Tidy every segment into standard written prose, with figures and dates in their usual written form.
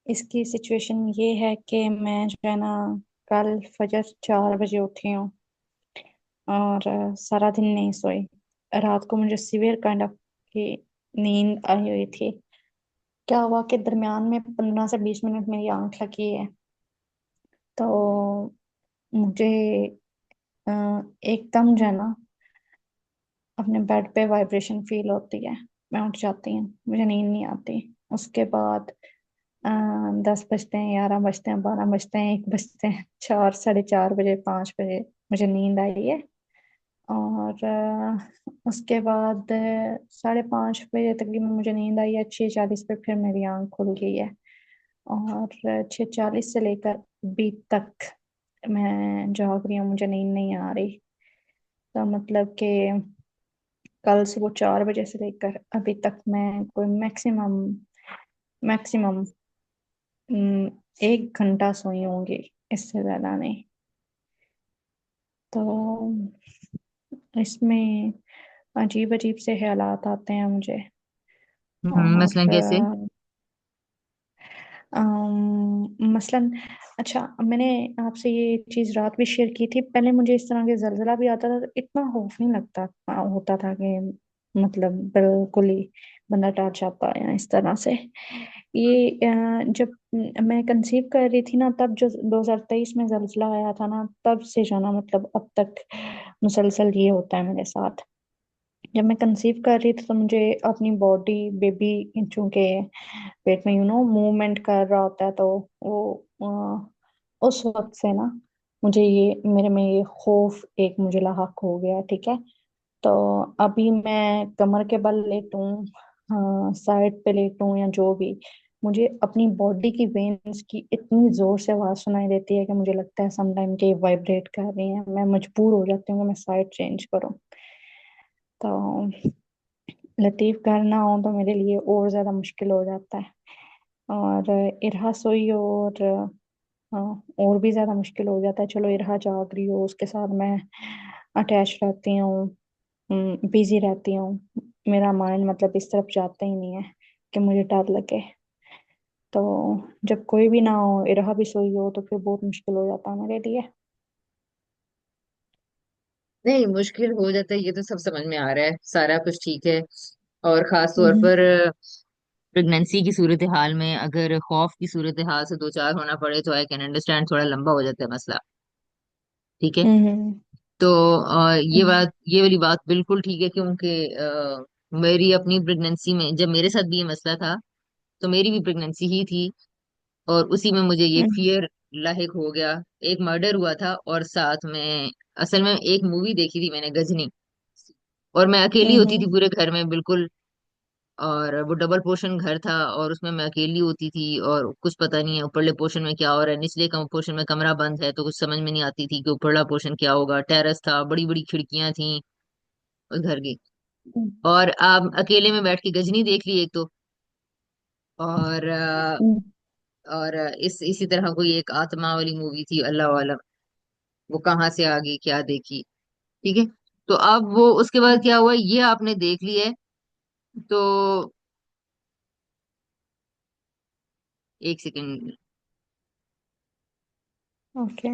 इसकी सिचुएशन ये है कि मैं जो है ना, कल फजर 4 बजे उठी हूँ और सारा दिन नहीं सोई। रात को मुझे सीवियर काइंड ऑफ की नींद आई हुई थी। क्या हुआ कि दरमियान में 15 से 20 मिनट मेरी आंख लगी है। तो मुझे अ, एकदम जो है ना, अपने बेड पे वाइब्रेशन फील होती है। मैं उठ जाती हूँ, मुझे नींद नहीं आती। उसके बाद 10 बजते हैं, 11 बजते हैं, 12 बजते हैं, 1 बजते हैं, 4, 4:30 बजे, 5 बजे मुझे नींद आई है। और उसके बाद 5:30 बजे तकरीबन मुझे नींद आई है। 6:40 पे फिर मेरी आंख खुल गई है। और 6:40 से लेकर अभी तक मैं जाग रही हूँ, मुझे नींद नहीं आ रही। तो मतलब कि कल सुबह 4 बजे से लेकर अभी तक मैं कोई मैक्सिमम मैक्सिमम 1 घंटा सोई होंगी, इससे ज्यादा नहीं। तो इसमें अजीब अजीब से ख्यालात आते हैं मुझे। और मसलन कैसे? मसलन, अच्छा, मैंने आपसे ये चीज रात भी शेयर की थी। पहले मुझे इस तरह के जलजला भी आता था तो इतना खौफ नहीं लगता होता था कि मतलब बिल्कुल ही बंदा डर जाता है इस तरह से। ये जब मैं कंसीव कर रही थी ना, तब जो 2023 में जलजला आया था ना, तब से जो ना मतलब अब तक मुसलसल ये होता है मेरे साथ। जब मैं कंसीव कर रही थी तो मुझे अपनी बॉडी, बेबी चूंकि पेट में मूवमेंट कर रहा होता है, तो वो उस वक्त से ना मुझे ये मेरे में ये खौफ एक मुझे लाहक हो गया। ठीक है। तो अभी मैं कमर के बल लेटूं, हाँ, साइड पे लेटूं या जो भी, मुझे अपनी बॉडी की वेन्स की इतनी जोर से आवाज सुनाई देती है कि मुझे लगता है सम टाइम के वाइब्रेट कर रही हैं। मैं मजबूर हो जाती हूँ कि मैं साइड चेंज करूँ। तो लतीफ करना हो तो मेरे लिए और ज्यादा मुश्किल हो जाता है। और इरहा सोई हो और हाँ, और भी ज्यादा मुश्किल हो जाता है। चलो इरहा जाग रही हो, उसके साथ मैं अटैच रहती हूँ, बिजी रहती हूँ। मेरा माइंड मतलब इस तरफ जाता ही नहीं है कि मुझे डर लगे। तो जब कोई भी ना हो, इरहा भी सोई हो, तो फिर बहुत मुश्किल हो जाता है मेरे लिए। नहीं, मुश्किल हो जाता है, ये तो सब समझ में आ रहा है, सारा कुछ ठीक है। और खास तौर हम्म। पर प्रेगनेंसी की सूरत हाल में अगर खौफ की सूरत हाल से दो चार होना पड़े तो आई कैन अंडरस्टैंड, थोड़ा लंबा हो जाता है मसला। ठीक है। हम्म। तो ये वाली बात बिल्कुल ठीक है, क्योंकि मेरी अपनी प्रेगनेंसी में जब मेरे साथ भी ये मसला था, तो मेरी भी प्रेगनेंसी ही थी। और उसी में मुझे ये हम्म। फियर लाहिक हो गया। एक मर्डर हुआ था और साथ में असल में एक मूवी देखी थी मैंने, गजनी। और मैं अकेली होती थी हम्म। पूरे घर में बिल्कुल। और वो डबल पोर्शन घर था और उसमें मैं अकेली होती थी और कुछ पता नहीं है ऊपरले पोर्शन में क्या हो रहा है, निचले कम पोर्शन में कमरा बंद है, तो कुछ समझ में नहीं आती थी कि ऊपरला पोर्शन क्या होगा। टेरेस था, बड़ी बड़ी खिड़कियां थी उस घर की। और आप अकेले में बैठ के गजनी देख ली एक तो। और हम्म। और इस इसी तरह कोई एक आत्मा वाली मूवी थी, अल्लाह वाला, वो कहाँ से आ गई क्या देखी। ठीक है। तो अब वो उसके बाद क्या हुआ ये आपने देख ली है। तो एक सेकंड। ओके।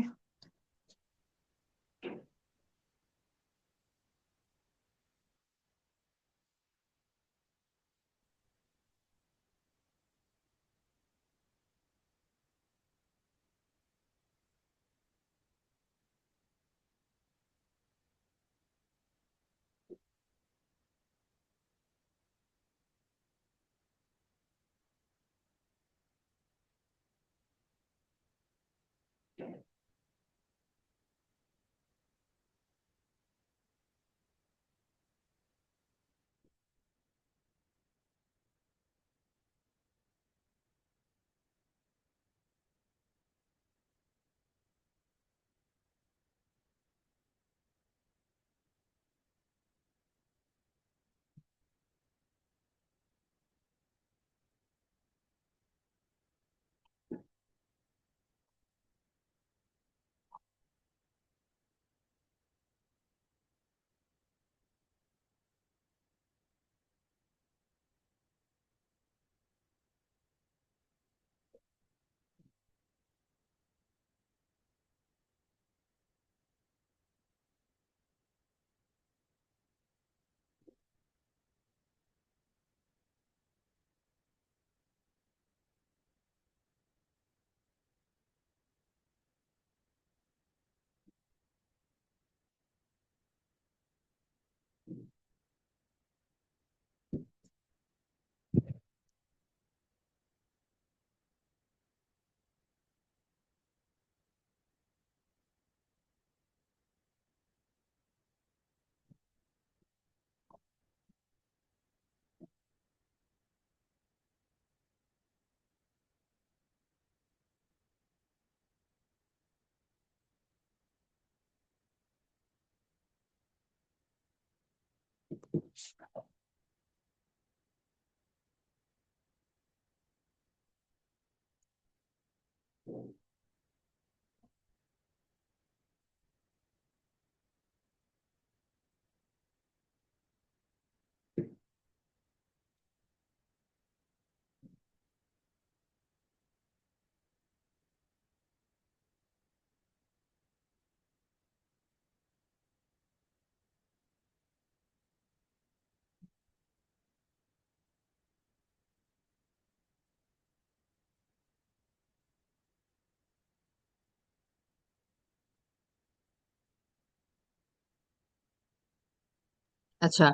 अच्छा,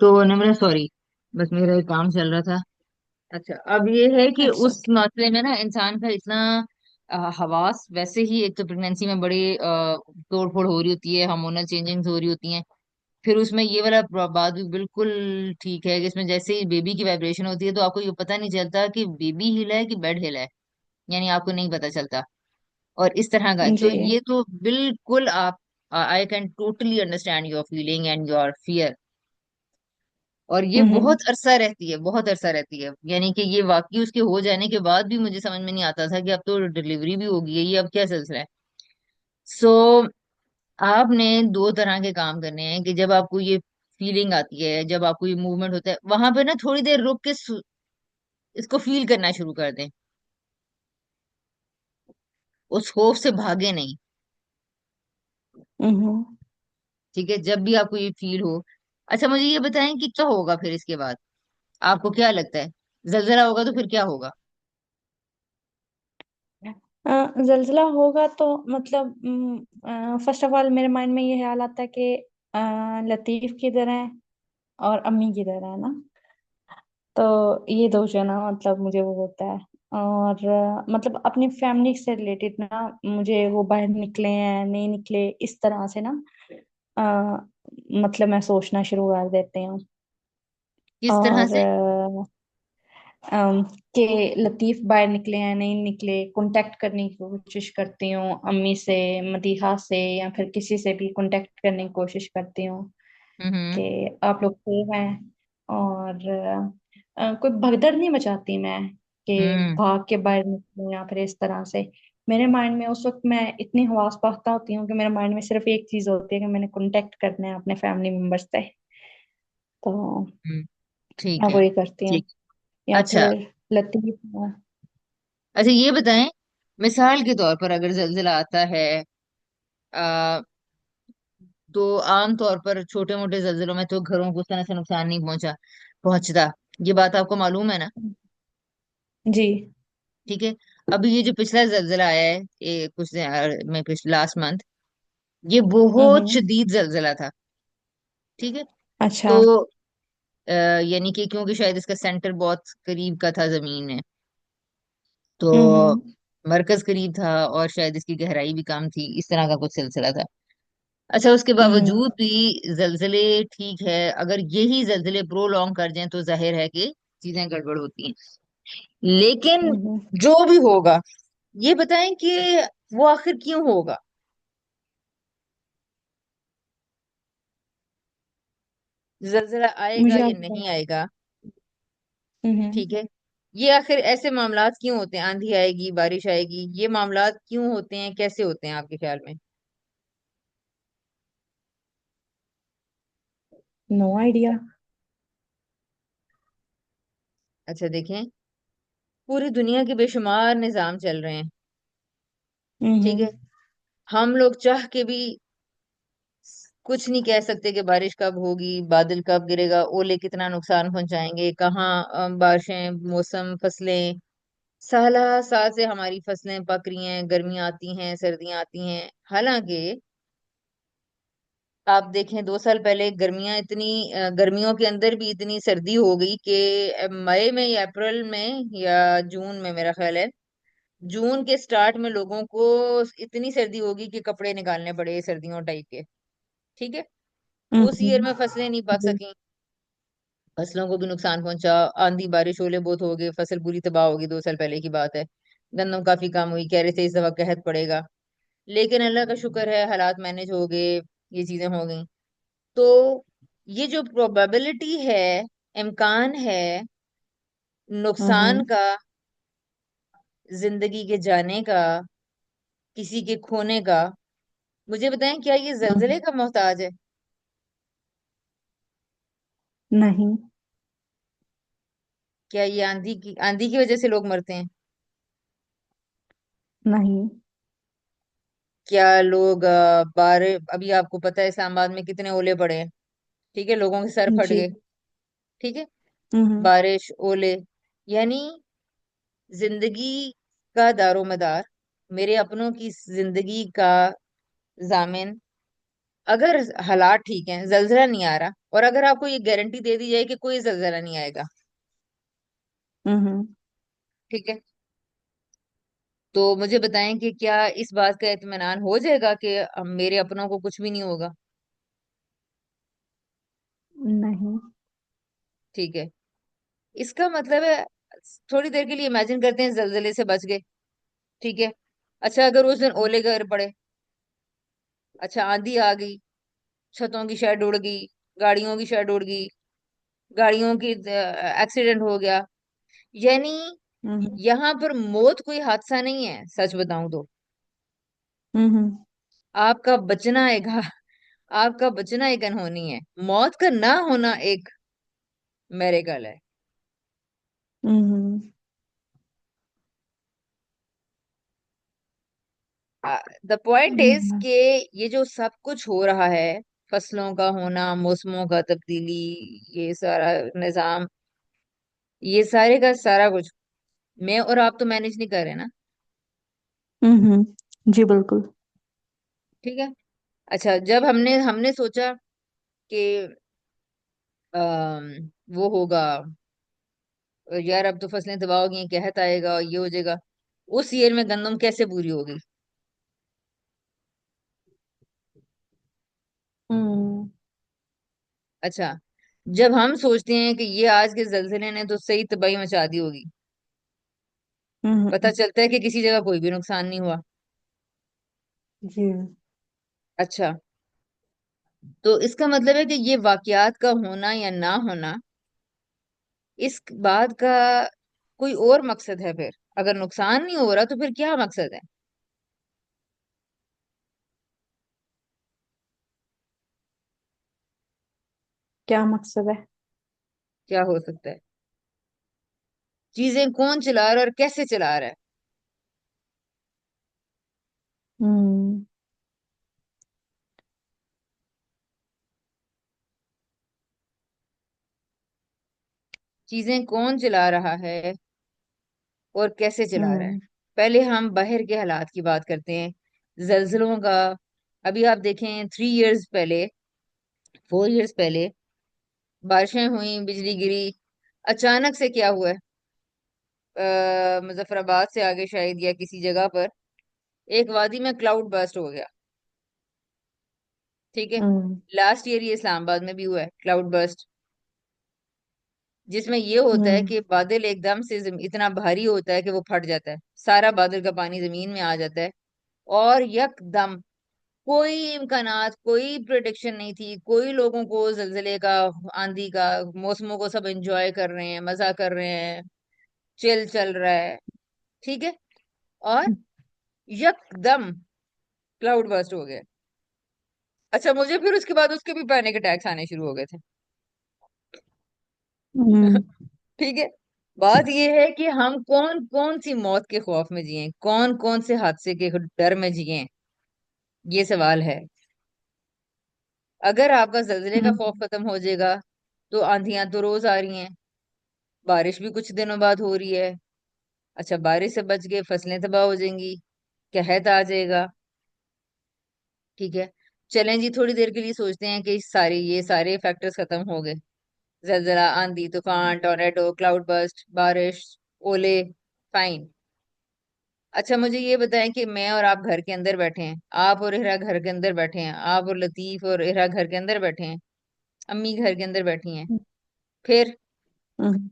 तो निम्र सॉरी, बस मेरा एक काम चल रहा था। अच्छा, अब ये है कि इट्स उस ओके। मसले में ना इंसान का इतना हवास, वैसे ही एक तो प्रेगनेंसी में बड़ी तोड़ फोड़ हो रही होती है, हार्मोनल चेंजिंग्स हो रही होती हैं। फिर उसमें ये वाला बात भी बिल्कुल ठीक है कि इसमें जैसे ही बेबी की वाइब्रेशन होती है तो आपको ये पता नहीं चलता कि बेबी हिला है कि बेड हिला है, यानी आपको नहीं पता चलता। और इस तरह का तो जी। ये तो बिल्कुल आप, I can totally understand your feeling and your fear. और ये हम्म। बहुत अरसा रहती है, बहुत अरसा रहती है, यानी कि ये वाकई उसके हो जाने के बाद भी मुझे समझ में नहीं आता था कि अब तो डिलीवरी भी हो गई है, ये अब क्या सिलसिला है। सो आपने दो तरह के काम करने हैं कि जब आपको ये फीलिंग आती है, जब आपको ये मूवमेंट होता है, वहां पे ना थोड़ी देर रुक के इसको फील करना शुरू कर दें। उस खौफ से भागे नहीं। हम्म। ठीक है, जब भी आपको ये फील हो। अच्छा, मुझे ये बताएं कि क्या होगा फिर इसके बाद, आपको क्या लगता है? जलजला होगा तो फिर क्या होगा? जलजिला होगा तो मतलब फर्स्ट ऑफ ऑल मेरे माइंड में ये ख्याल आता है कि लतीफ की तरह है और अम्मी की तरह है ना। तो ये दो जो है ना, मतलब मुझे वो होता है। और मतलब अपनी फैमिली से रिलेटेड ना, मुझे वो बाहर निकले हैं नहीं निकले इस तरह से ना, अ, मतलब मैं सोचना शुरू कर देती हूँ। किस तरह और से? अम, कि लतीफ बाहर निकले हैं नहीं निकले, कांटेक्ट करने की कोशिश करती हूँ अम्मी से, मदीहा से, या फिर किसी से भी कांटेक्ट करने की कोशिश करती हूँ हम्म। कि आप लोग सेफ हैं। और कोई भगदड़ नहीं मचाती मैं कि हम्म। भाग के बाहर निकलूं या फिर इस तरह से। मेरे माइंड में उस वक्त मैं इतनी हवास पाख्ता होती हूँ कि मेरे माइंड में सिर्फ एक चीज होती है कि मैंने कांटेक्ट करना है अपने फैमिली मेंबर्स से। तो हम्म। ठीक मैं है। वही करती हूँ। ठीक। या अच्छा। फिर लतीफ। अच्छा, ये बताएं, मिसाल के तौर पर अगर जलजिला आता है, आ, तो आम तौर पर छोटे मोटे जलजिलों में तो घरों को उस तरह से नुकसान नहीं पहुंचता। ये बात आपको मालूम है ना? जी। ठीक है। अभी ये जो पिछला जलजिला आया है, ये कुछ दिन में, पिछले लास्ट मंथ, ये बहुत हम्म। शदीद जलजिला था। ठीक है। अच्छा। तो यानी कि क्योंकि शायद इसका सेंटर बहुत करीब का था जमीन में, तो हम्म। मरकज करीब था और शायद इसकी गहराई भी कम थी, इस तरह का कुछ सिलसिला था। अच्छा, उसके हम्म। बावजूद भी जलजले, ठीक है, अगर यही जलजले प्रोलॉन्ग कर जाएं तो जाहिर है कि चीजें गड़बड़ होती हैं। लेकिन हम्म। जो भी होगा, ये बताएं कि वो आखिर क्यों होगा? जलजला आएगा मुझे या आप। नहीं आएगा? हम्म। ठीक है। ये आखिर ऐसे मामलात क्यों होते हैं, आंधी आएगी, बारिश आएगी, ये मामलात क्यों होते हैं, कैसे होते हैं आपके ख्याल में? No idea. अच्छा, देखें, पूरी दुनिया के बेशुमार निजाम चल रहे हैं। ठीक हम्म। है। हम लोग चाह के भी कुछ नहीं कह सकते कि बारिश कब होगी, बादल कब गिरेगा, ओले कितना नुकसान पहुंचाएंगे, कहाँ बारिशें, मौसम, फसलें, साला साल से हमारी फसलें पक रही हैं, गर्मियां आती हैं, सर्दियां आती हैं। हालांकि आप देखें, 2 साल पहले गर्मियां इतनी, गर्मियों के अंदर भी इतनी सर्दी हो गई कि मई में या अप्रैल में या जून में, मेरा ख्याल है जून के स्टार्ट में, लोगों को इतनी सर्दी होगी कि कपड़े निकालने पड़े सर्दियों टाइप के। ठीक है। उस ईयर हम्म। में फसलें नहीं पक जी। सकी, फसलों को भी नुकसान पहुंचा, आंधी बारिश ओले बहुत हो गए, फसल पूरी तबाह होगी। 2 साल पहले की बात है। गंदम काफी कम हुई, कह रहे थे इस दफा कहत पड़ेगा, लेकिन अल्लाह का शुक्र है हालात मैनेज हो गए, ये चीजें हो गई। तो ये जो प्रोबेबिलिटी है, इम्कान है नुकसान हम्म। का, जिंदगी के जाने का, किसी के खोने का, मुझे बताएं क्या ये जलजले हम्म। का मोहताज है? नहीं। क्या ये आंधी की वजह से लोग मरते हैं? नहीं। क्या लोग बारिश, अभी आपको पता है इस्लामाबाद में कितने ओले पड़े हैं, ठीक है, लोगों के सर फट जी। गए, ठीक है, हम्म। बारिश, ओले, यानी जिंदगी का दारोमदार, मेरे अपनों की जिंदगी का जामिन, अगर हालात ठीक हैं, जलजला नहीं आ रहा, और अगर आपको ये गारंटी दे दी जाए कि कोई जलजला नहीं आएगा, हम्म। ठीक है, तो मुझे बताएं कि क्या इस बात का इत्मीनान हो जाएगा कि मेरे अपनों को कुछ भी नहीं होगा? नहीं। ठीक है, इसका मतलब है, थोड़ी देर के लिए इमेजिन करते हैं जलजले से बच गए, ठीक है, अच्छा अगर उस दिन ओले गिर पड़े, अच्छा आंधी आ गई, छतों की शेड उड़ गई, गाड़ियों की शेड उड़ गई, गाड़ियों की एक्सीडेंट हो गया, यानी हम्म। यहाँ पर मौत कोई हादसा नहीं है, सच बताऊं तो हम्म। आपका बचना एक आपका बचना एक अनहोनी है, मौत का ना होना एक मेरेकल है। हम्म। द पॉइंट इज हम्म। कि ये जो सब कुछ हो रहा है, फसलों का होना, मौसमों का तब्दीली, ये सारा निजाम, ये सारे का सारा कुछ मैं और आप तो मैनेज नहीं कर रहे ना, जी बिल्कुल। ठीक है, अच्छा जब हमने हमने सोचा कि वो होगा, यार अब तो फसलें तबाह हो गई, कहत आएगा, ये हो जाएगा, उस ईयर में गंदम कैसे पूरी होगी? हम्म। अच्छा, जब हम सोचते हैं कि ये आज के जलजले ने तो सही तबाही मचा दी होगी, पता हम्म। चलता है कि किसी जगह कोई भी नुकसान नहीं हुआ। जी। अच्छा, तो इसका मतलब है कि ये वाकयात का होना या ना होना, इस बात का कोई और मकसद है फिर? अगर नुकसान नहीं हो रहा तो फिर क्या मकसद है? क्या मकसद है? क्या हो सकता है? चीजें कौन चला रहा है और कैसे चला रहा है? हम्म। चीजें कौन चला रहा है और कैसे चला रहा है? हम्म। पहले हम बाहर के हालात की बात करते हैं, जलजलों का। अभी आप देखें 3 इयर्स पहले, 4 इयर्स पहले बारिशें हुई, बिजली गिरी, अचानक से क्या हुआ है, मुजफ्फराबाद से आगे शायद या किसी जगह पर एक वादी में क्लाउड बर्स्ट हो गया, ठीक है, हम्म। लास्ट ईयर ये इस्लामाबाद में भी हुआ है क्लाउड बर्स्ट, जिसमें ये होता है हम्म। कि बादल एकदम से इतना भारी होता है कि वो फट जाता है, सारा बादल का पानी जमीन में आ जाता है, और यकदम कोई इम्कानात, कोई प्रोटेक्शन नहीं थी, कोई लोगों को जलजले का, आंधी का, मौसमों को सब एंजॉय कर रहे हैं, मजा कर रहे हैं, चिल चल रहा है, ठीक है, और यकदम क्लाउड बर्स्ट हो गया। अच्छा, मुझे फिर उसके बाद उसके भी पैनिक अटैक्स आने शुरू हो गए थे। हम्म। ठीक है, बात यह है कि हम कौन कौन सी मौत के खौफ में जिए, कौन कौन से हादसे के डर में जिए, ये सवाल है। अगर आपका जलजले का खौफ हम्म। खत्म हो जाएगा, तो आंधियां तो रोज आ रही हैं, बारिश भी कुछ दिनों बाद हो रही है, अच्छा बारिश से बच गए, फसलें तबाह हो जाएंगी, कहत आ जाएगा, ठीक है, चलें जी थोड़ी देर के लिए सोचते हैं कि ये सारे फैक्टर्स खत्म हो गए, जलजला, आंधी तूफान, टोर्नेडो, क्लाउड बर्स्ट, बारिश, ओले, फाइन। अच्छा मुझे ये बताएं कि मैं और आप घर के अंदर बैठे हैं, आप और इहरा घर के अंदर बैठे हैं, आप और लतीफ और इहरा घर के अंदर बैठे हैं, अम्मी घर के अंदर बैठी हैं, फिर हम्म।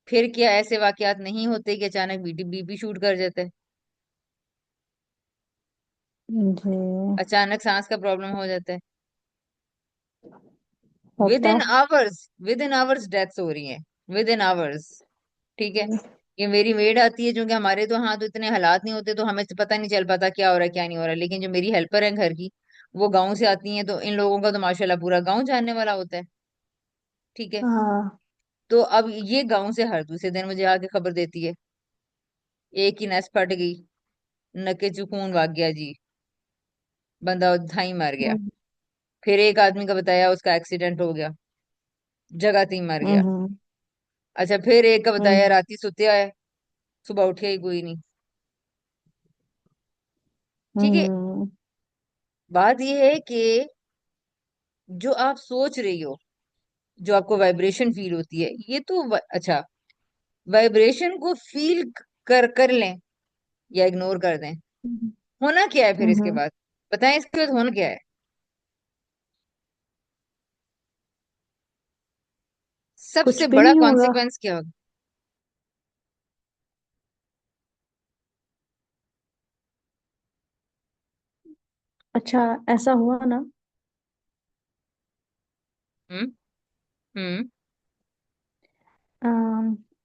फिर क्या ऐसे वाकयात नहीं होते कि अचानक बीपी बीपी शूट कर जाता है, जी। अचानक सांस का प्रॉब्लम हो जाता है, होता है। विद इन आवर्स डेथ्स हो रही हैं, विद इन आवर्स। ठीक है। ये मेरी मेड आती है, क्योंकि हमारे तो हाँ तो इतने हालात नहीं होते, तो हमें तो पता नहीं चल पाता क्या हो रहा है क्या नहीं हो रहा है, लेकिन जो मेरी हेल्पर है घर की, वो गाँव से आती हैं, तो इन लोगों का तो माशाल्लाह पूरा गाँव जानने वाला होता है। ठीक है। हाँ। तो अब ये गाँव से हर दूसरे दिन मुझे आके खबर देती है, एक की नस फट गई, नके चू खून भाग गया जी, बंदा धाई मर गया। हम्म। फिर एक आदमी का बताया उसका एक्सीडेंट हो गया, जगह ती मर गया। हम्म। अच्छा, फिर एक का बताया हम्म। राती सुते आए, सुबह उठे ही कोई नहीं। ठीक है। हम्म। बात यह है कि जो आप सोच रही हो, जो आपको वाइब्रेशन फील होती है, ये तो अच्छा, वाइब्रेशन को फील कर लें या इग्नोर कर दें, होना क्या है फिर इसके हम्म। बाद? बताएं इसके बाद होना क्या है? कुछ सबसे भी बड़ा नहीं होगा। कॉन्सिक्वेंस क्या होगा? अच्छा, ऐसा हुआ ना। हम्म। हम्म।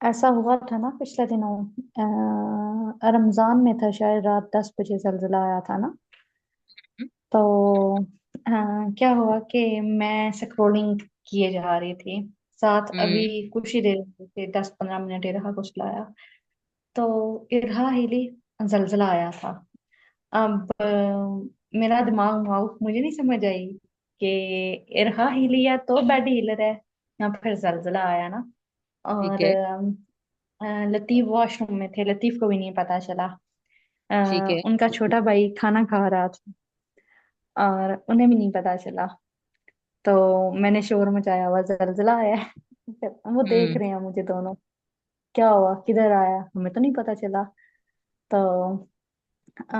ऐसा हुआ था ना पिछले दिनों। रमजान में था शायद, रात 10 बजे जल्जला आया था ना। तो क्या हुआ कि मैं स्क्रोलिंग किए जा रही थी, साथ हम्म। अभी कुछ ही देर से 10-15 मिनट ही रहा कुछ लाया। तो इरहा हिली, जलजला आया था। अब मेरा दिमाग माउस मुझे नहीं समझ आई कि इरहा हिली या तो बेड हिल रहा है या फिर जलजला आया ना। ठीक और है। लतीफ वॉशरूम में थे, लतीफ को भी नहीं पता चला। ठीक है। उनका छोटा भाई खाना खा रहा था और उन्हें भी नहीं पता चला। तो मैंने शोर मचाया, हुआ जलजला आया है। वो देख हम्म। रहे हैं मुझे दोनों, क्या हुआ किधर आया, हमें तो नहीं पता चला। तो आ,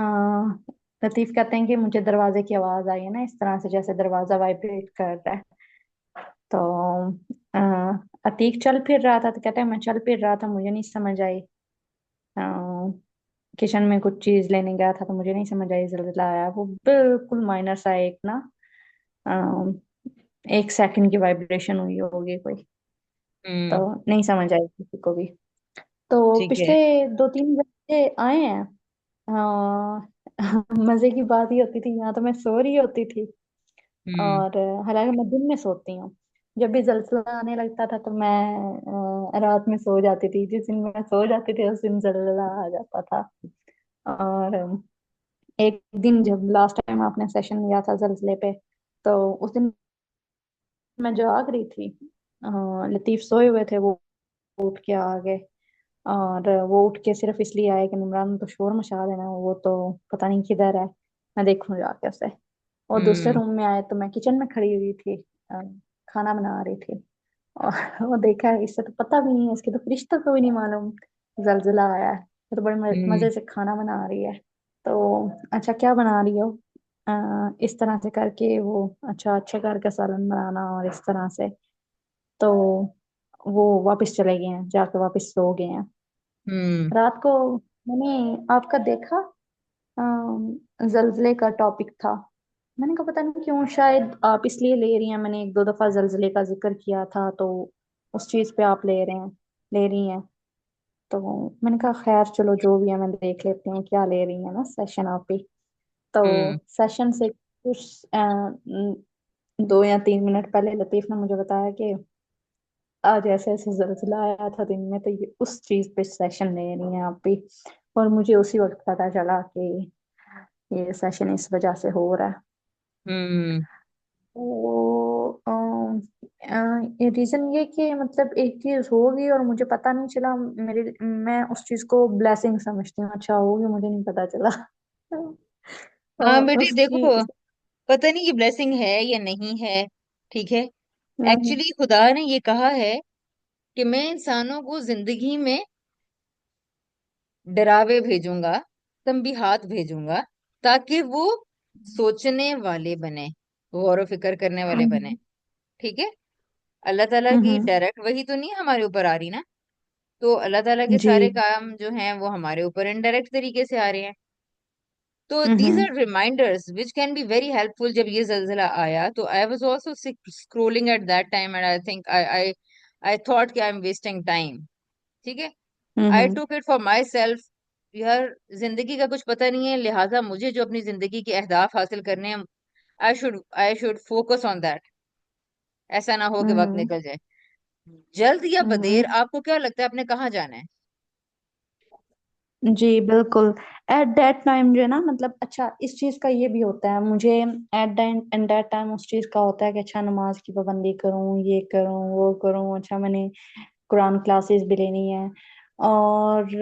लतीफ कहते हैं कि मुझे दरवाजे की आवाज आई है ना, इस तरह से जैसे दरवाजा वाइब्रेट कर रहा है। तो आ, अतीक चल फिर रहा था, तो कहते हैं मैं चल फिर रहा था, मुझे नहीं समझ आई। किचन में कुछ चीज लेने गया था तो मुझे नहीं समझ आई जल्जला आया। वो बिल्कुल माइनर सा एक ना, अ, 1 सेकंड की वाइब्रेशन हुई होगी कोई। तो हम्म। नहीं समझ आई किसी को भी। तो ठीक है। पिछले 2-3 घंटे आए हैं। मजे की बात ही होती थी, यहाँ तो मैं सो रही होती थी। हम्म। और हालांकि मैं दिन में सोती हूँ। जब भी जलसला आने लगता था तो मैं रात में सो जाती थी। जिस दिन मैं सो जाती थी उस दिन जलसला आ जाता था। और एक दिन जब लास्ट टाइम आपने सेशन लिया था जलसले पे, तो उस दिन मैं जाग रही थी। लतीफ सोए हुए थे, वो उठ के आ गए। और वो उठ के सिर्फ इसलिए आए कि निमरान ने तो शोर मचा देना, वो तो पता नहीं किधर है, मैं देखूं जाके उसे। और दूसरे हम्म। रूम में आए तो मैं किचन में खड़ी हुई थी, खाना बना रही थी। और वो देखा है, इससे तो पता भी नहीं है, इसके तो फरिश्तों को भी नहीं मालूम जलजिला आया है। वो तो बड़े हम्म। मजे से खाना बना रही है। तो अच्छा क्या बना रही हो? इस तरह से करके वो अच्छा अच्छे घर का सालन बनाना और इस तरह से। तो वो वापस चले गए हैं, जाके वापस सो गए हैं। हम्म। रात को मैंने आपका देखा, जलजिले का टॉपिक था। मैंने कहा पता नहीं क्यों, शायद आप इसलिए ले रही हैं, मैंने 1-2 दफा जलजिले का जिक्र किया था तो उस चीज पे आप ले रही हैं। तो मैंने कहा खैर चलो जो भी है, मैं देख लेती हूँ क्या ले रही है ना सेशन आप भी। तो हम्म। सेशन से कुछ 2 या 3 मिनट पहले लतीफ ने मुझे बताया कि आज ऐसे ऐसे जलजिला आया था दिन में, तो ये उस चीज पे सेशन ले रही हैं आप भी। और मुझे उसी वक्त पता चला कि ये सेशन इस वजह से हो रहा है। हम्म। तो ये रीजन ये कि मतलब एक चीज होगी और मुझे पता नहीं चला, मेरे मैं उस चीज को ब्लेसिंग समझती हूँ, अच्छा होगी मुझे नहीं पता चला। हाँ तो बेटी उस देखो, चीज। पता नहीं ये ब्लेसिंग है या नहीं है। ठीक है। हम्म। एक्चुअली खुदा ने ये कहा है कि मैं इंसानों को जिंदगी में डरावे भेजूंगा, तंबीहात भेजूंगा, ताकि वो सोचने वाले बने, गौर व फिक्र करने वाले बने। हम्म। ठीक है। अल्लाह ताला की हम्म। डायरेक्ट वही तो नहीं हमारे ऊपर आ रही ना, तो अल्लाह ताला के जी। सारे काम जो हैं वो हमारे ऊपर इनडायरेक्ट तरीके से आ रहे हैं। तो these hmm are reminders which can be very helpful. जब ये जल्जला आया तो I was also scrolling at that time and I think I thought कि आई एम वेस्टिंग टाइम। ठीक है, I hmm took it for myself. यार, जिंदगी का कुछ पता नहीं है, लिहाजा मुझे जो अपनी जिंदगी के अहदाफ हासिल करने हैं, I should focus on that. ऐसा ना हो कि वक्त हम्म निकल जाए। जल्द या बदेर, हम्म आपको क्या लगता है आपने कहाँ जाना है? जी बिल्कुल। एट दैट टाइम जो है ना, मतलब अच्छा इस चीज का ये भी होता है मुझे, एट एट दैट टाइम उस चीज का होता है कि अच्छा नमाज की पाबंदी करूं, ये करूं वो करूं, अच्छा मैंने कुरान क्लासेस भी लेनी है। और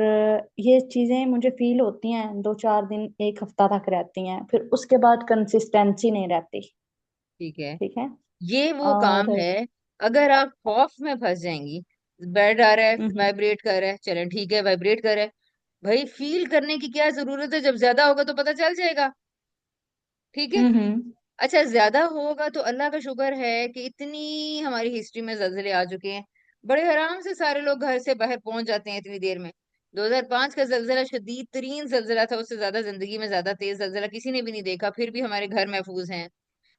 ये चीजें मुझे फील होती हैं 2 4 दिन, एक हफ्ता तक रहती हैं, फिर उसके बाद कंसिस्टेंसी नहीं रहती। ठीक है, ठीक है। ये वो और काम है। अगर आप खौफ में फंस जाएंगी, बेड आ रहा है, हम्म वाइब्रेट कर रहा है, चलें ठीक है, वाइब्रेट कर रहा है, भाई फील करने की क्या जरूरत है? जब ज्यादा होगा तो पता चल जाएगा। ठीक है। हम्म अच्छा, ज्यादा होगा तो अल्लाह का शुक्र है कि इतनी हमारी हिस्ट्री में जल्जले आ चुके हैं, बड़े आराम से सारे लोग घर से बाहर पहुंच जाते हैं इतनी देर में। 2005 का जल्जला शदीद तरीन जल्जला था, उससे ज्यादा जिंदगी में ज्यादा तेज जल्जला किसी ने भी नहीं देखा, फिर भी हमारे घर महफूज हैं।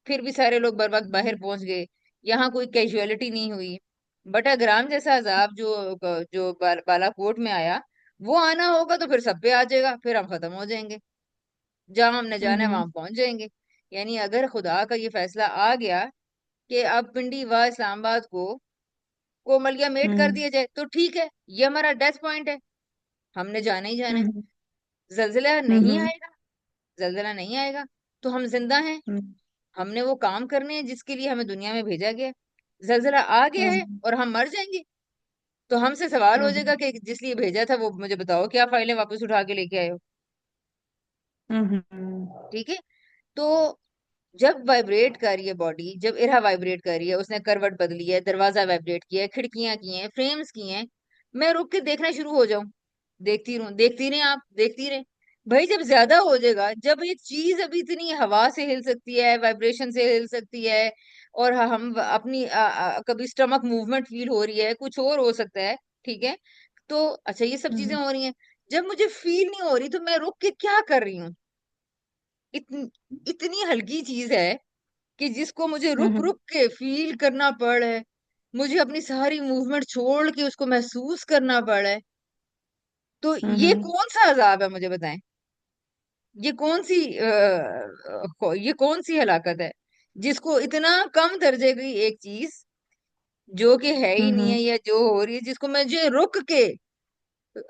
फिर भी सारे लोग बर वक्त बाहर पहुंच गए, यहाँ कोई कैजुअलिटी नहीं हुई। बटा ग्राम जैसा अजाब जो बालाकोट में आया, वो आना होगा तो फिर सब पे आ जाएगा, फिर हम खत्म हो जाएंगे। जहां हमने जाना है हम्म वहां पहुंच जाएंगे। यानी अगर खुदा का ये फैसला आ गया कि अब पिंडी व इस्लामाबाद को मलयामेट कर हम्म दिया जाए, तो ठीक है, ये हमारा डेथ पॉइंट है, हमने जाना ही जाना है। हम्म जलजिला नहीं हम्म आएगा, जलजिला नहीं आएगा तो हम जिंदा हैं, हमने वो काम करने हैं जिसके लिए हमें दुनिया में भेजा गया है। जलजिला आ गया है हम्म और हम मर जाएंगे, तो हमसे सवाल हो हम्म जाएगा कि जिस लिए भेजा था वो मुझे बताओ, क्या फाइलें वापस उठा के लेके आए हो? हम्म ठीक है। तो जब वाइब्रेट कर रही है बॉडी, जब इरा वाइब्रेट कर रही है, उसने करवट बदली है, दरवाजा वाइब्रेट किया है, खिड़कियां की हैं, फ्रेम्स की हैं, मैं रुक के देखना शुरू हो जाऊं, देखती रहूं, देखती रहे, आप देखती रहे। भाई जब ज्यादा हो जाएगा, जब एक चीज अभी इतनी हवा से हिल सकती है, वाइब्रेशन से हिल सकती है, और हम अपनी कभी स्टमक मूवमेंट फील हो रही है, कुछ और हो सकता है। ठीक है। तो अच्छा, ये सब चीजें हम्म हो रही हैं, जब मुझे फील नहीं हो रही तो मैं रुक के क्या कर रही हूँ? इतनी हल्की चीज है कि जिसको मुझे रुक हम्म रुक के फील करना पड़ रहा है, मुझे अपनी सारी मूवमेंट छोड़ के उसको महसूस करना पड़ रहा है। तो ये हम्म कौन सा अजाब है, मुझे बताएं? ये कौन सी ये कौन सी हलाकत है जिसको इतना कम दर्जे की एक चीज जो कि है ही नहीं है, हम्म या जो हो रही है जिसको मुझे रुक के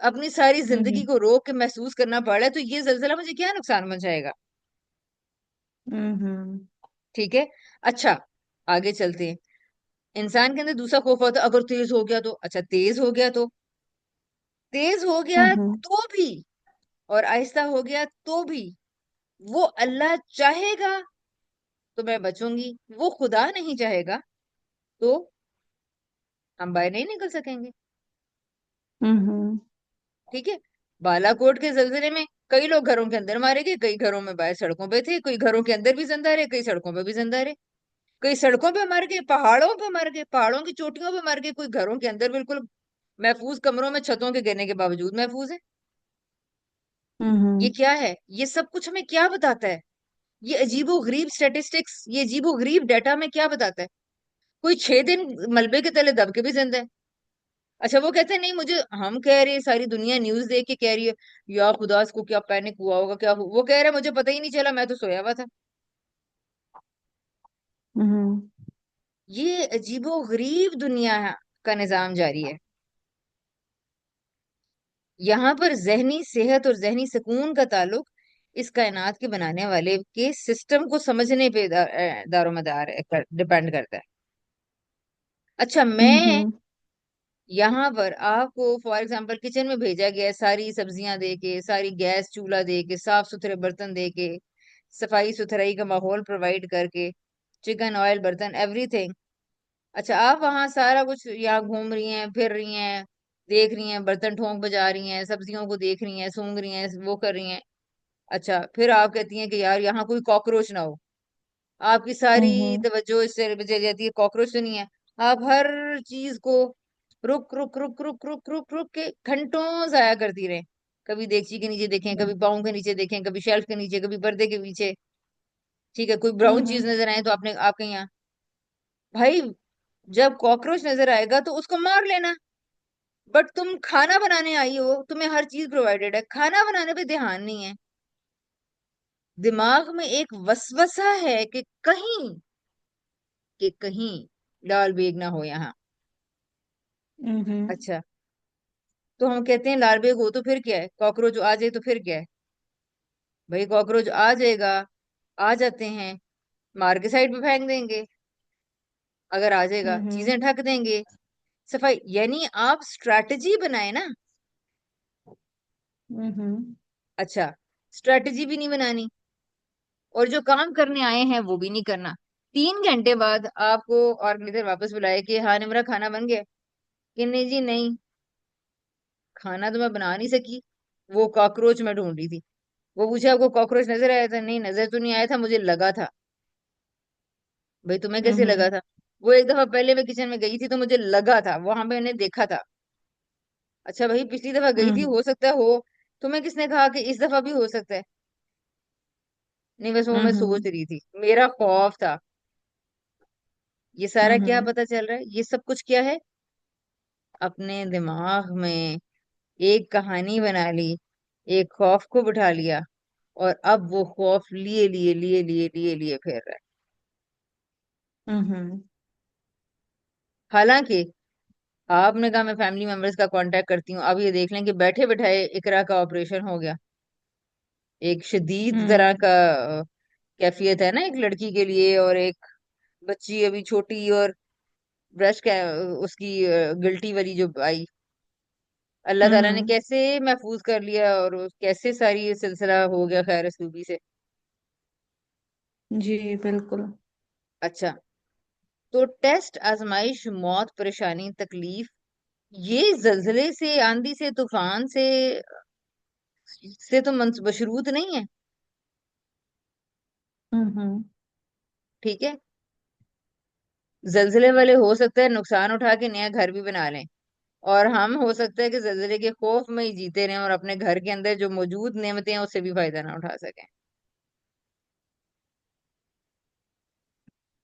अपनी सारी जिंदगी हम्म को रोक के महसूस करना पड़ रहा है, तो ये जल्जला मुझे क्या नुकसान पहुंचाएगा? हम्म ठीक है। अच्छा, आगे चलते हैं। इंसान के अंदर दूसरा खौफ होता है, अगर तेज हो गया तो, अच्छा तेज हो गया तो, तेज हो गया हम्म तो भी, और आहिस्ता हो गया तो भी, वो अल्लाह चाहेगा तो मैं बचूंगी, वो खुदा नहीं चाहेगा तो हम बाहर नहीं निकल सकेंगे। हम्म ठीक है। बालाकोट के जल्जले में कई लोग घरों के अंदर मारे गए, कई घरों में बाहर सड़कों पे थे, कोई घरों के अंदर भी जिंदा रहे, कई सड़कों पे भी जिंदा रहे, कई सड़कों पे मर गए, पहाड़ों पे मर गए, पहाड़ों की चोटियों पे मर गए, कोई घरों के अंदर बिल्कुल महफूज कमरों में छतों के गिरने के बावजूद महफूज है। ये हम्म क्या है? ये सब कुछ हमें क्या बताता है? ये अजीबो गरीब स्टेटिस्टिक्स, ये अजीबो गरीब डाटा में क्या बताता है? कोई 6 दिन मलबे के तले दब के भी जिंदा है। अच्छा, वो कहते हैं नहीं, मुझे, हम कह रहे हैं सारी दुनिया न्यूज देख के कह रही है, या खुदा इसको क्या पैनिक हुआ होगा, वो कह रहा है मुझे पता ही नहीं चला, मैं तो सोया हुआ था। हम्म ये अजीबो गरीब दुनिया का निजाम जारी है। यहाँ पर जहनी सेहत और जहनी सुकून का ताल्लुक इस कायनात के बनाने वाले के सिस्टम को समझने पे दारोमदार डिपेंड करता है। अच्छा, मैं हम्म यहाँ पर आपको फॉर एग्जांपल किचन में भेजा गया है, सारी सब्जियां दे के, सारी गैस चूल्हा दे के, साफ सुथरे बर्तन दे के, सफाई सुथराई का माहौल प्रोवाइड करके, चिकन ऑयल बर्तन एवरीथिंग। अच्छा, आप वहां सारा कुछ यहाँ घूम रही हैं, फिर रही हैं, देख रही हैं, बर्तन ठोंक बजा रही हैं, सब्जियों को देख रही हैं, सूंघ रही हैं, वो कर रही हैं। अच्छा, फिर आप कहती हैं कि यार यहाँ कोई कॉकरोच ना हो, आपकी सारी हम्म तवज्जो इससे बची जाती है, कॉकरोच तो नहीं है। आप हर चीज को रुक रुक रुक रुक रुक रुक रुक के घंटों जाया करती रहे। कभी देगची के नीचे देखें, कभी पाँव के नीचे देखें, कभी शेल्फ के नीचे, कभी पर्दे के पीछे। ठीक है, कोई ब्राउन चीज हम्म नजर आए तो आपने आपके यहाँ, भाई जब कॉकरोच नजर आएगा तो उसको मार लेना। बट तुम खाना बनाने आई हो, तुम्हें हर चीज प्रोवाइडेड है, खाना बनाने पे ध्यान नहीं है। दिमाग में एक वसवसा है कि कहीं लाल बेग ना हो यहाँ। हम्म अच्छा, तो हम कहते हैं लाल बेग हो तो फिर क्या है, कॉकरोच आ जाए तो फिर क्या है। भाई कॉकरोच आ जाएगा, आ जाते हैं, मार के साइड पे फेंक देंगे। अगर आ जाएगा हम्म चीजें ढक देंगे, सफाई। यानी आप स्ट्रैटेजी बनाए ना। हम्म अच्छा, स्ट्रैटेजी भी नहीं बनानी, और जो काम करने आए हैं वो भी नहीं करना। 3 घंटे बाद आपको ऑर्गेनाइजर वापस बुलाए कि हाँ निमरा खाना बन गया, कि नहीं जी नहीं, खाना तो मैं बना नहीं सकी, वो कॉकरोच मैं ढूंढ रही थी। वो पूछे आपको कॉकरोच नजर आया था, नहीं नजर तो नहीं आया था, मुझे लगा था। भाई तुम्हें कैसे लगा हम्म था? वो एक दफा पहले मैं किचन में गई थी तो मुझे लगा था, वहां पे मैंने देखा था। अच्छा भाई पिछली दफा गई थी, हम्म हो सकता है हो, तुम्हें किसने कहा कि इस दफा भी हो सकता है? नहीं, बस वो मैं सोच हम्म रही थी, मेरा खौफ था। ये सारा क्या हम्म पता चल रहा है, ये सब कुछ क्या है, अपने दिमाग में एक कहानी बना ली, एक खौफ को बिठा लिया, और अब वो खौफ लिए लिए लिए लिए लिए लिए फिर रहा है। हम्म हालांकि आपने कहा मैं फैमिली मेंबर्स का कांटेक्ट करती हूँ, अब ये देख लें कि बैठे बैठाए इकरा का ऑपरेशन हो गया। एक शदीद तरह हम्म का कैफियत है ना एक लड़की के लिए, और एक बच्ची अभी छोटी, और ब्रेस्ट कै उसकी गिल्टी वाली जो आई, अल्लाह ताला ने हम्म कैसे महफूज कर लिया, और कैसे सारी ये सिलसिला हो गया खैर खूबी से। जी बिल्कुल। अच्छा, तो टेस्ट, आजमाइश, मौत, परेशानी, तकलीफ, ये जल्जले से, आंधी से, तूफान से तो मशरूत नहीं है। हम्म ठीक है, जल्जले वाले हो सकता है नुकसान उठा के नया घर भी बना लें, और हम हो सकता है कि जल्जले के खौफ में ही जीते रहें, और अपने घर के अंदर जो मौजूद नेमतें हैं उससे भी फायदा ना उठा सकें।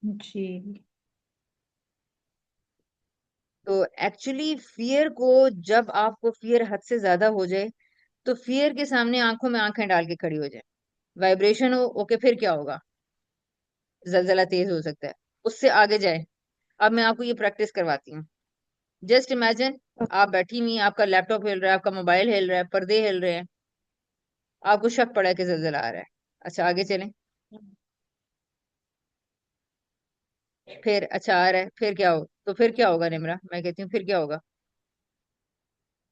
जी। तो एक्चुअली फियर को, जब आपको फियर हद से ज्यादा हो जाए, तो फियर के सामने आंखों में आंखें डाल के खड़ी हो जाए। वाइब्रेशन हो, ओके, फिर क्या होगा? जलजला तेज हो सकता है, उससे आगे जाए। अब मैं आपको ये प्रैक्टिस करवाती हूँ। जस्ट इमेजिन, आप बैठी हुई हैं, आपका लैपटॉप हिल रहा है, आपका मोबाइल हिल रहा है, पर्दे हिल रहे हैं, आपको शक पड़ा है कि जलजला आ रहा है। अच्छा आगे चलें। फिर अच्छा आ रहा है, फिर क्या हो, तो फिर क्या होगा निमरा, मैं कहती हूँ फिर क्या होगा?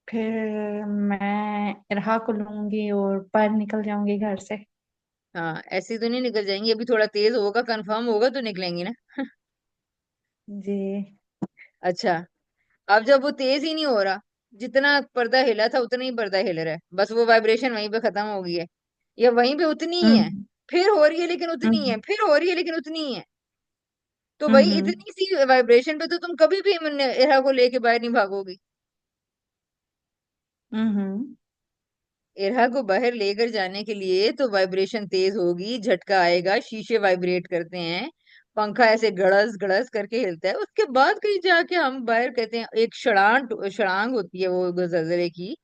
फिर मैं राह को लूंगी और बाहर निकल जाऊंगी घर से। हाँ, ऐसे तो नहीं निकल जाएंगी, अभी थोड़ा तेज होगा, कंफर्म होगा तो निकलेंगी ना। जी। अच्छा, अब जब वो तेज ही नहीं हो रहा, जितना पर्दा हिला था उतना ही पर्दा हिल रहा है, बस वो वाइब्रेशन वहीं पे खत्म हो गई है, या वहीं पे उतनी ही है, हम्म फिर हो रही है लेकिन उतनी ही है, हम्म फिर हो रही है लेकिन उतनी ही है। तो भाई हम्म इतनी सी वाइब्रेशन पे तो तुम कभी भी एरा को लेके बाहर नहीं भागोगी। हम्म एरा को बाहर लेकर जाने के लिए तो वाइब्रेशन तेज होगी, झटका आएगा, शीशे वाइब्रेट करते हैं, पंखा ऐसे गड़स गड़स करके हिलता है, उसके बाद कहीं जाके हम बाहर कहते हैं, एक छड़ांग होती है वो जलजले की,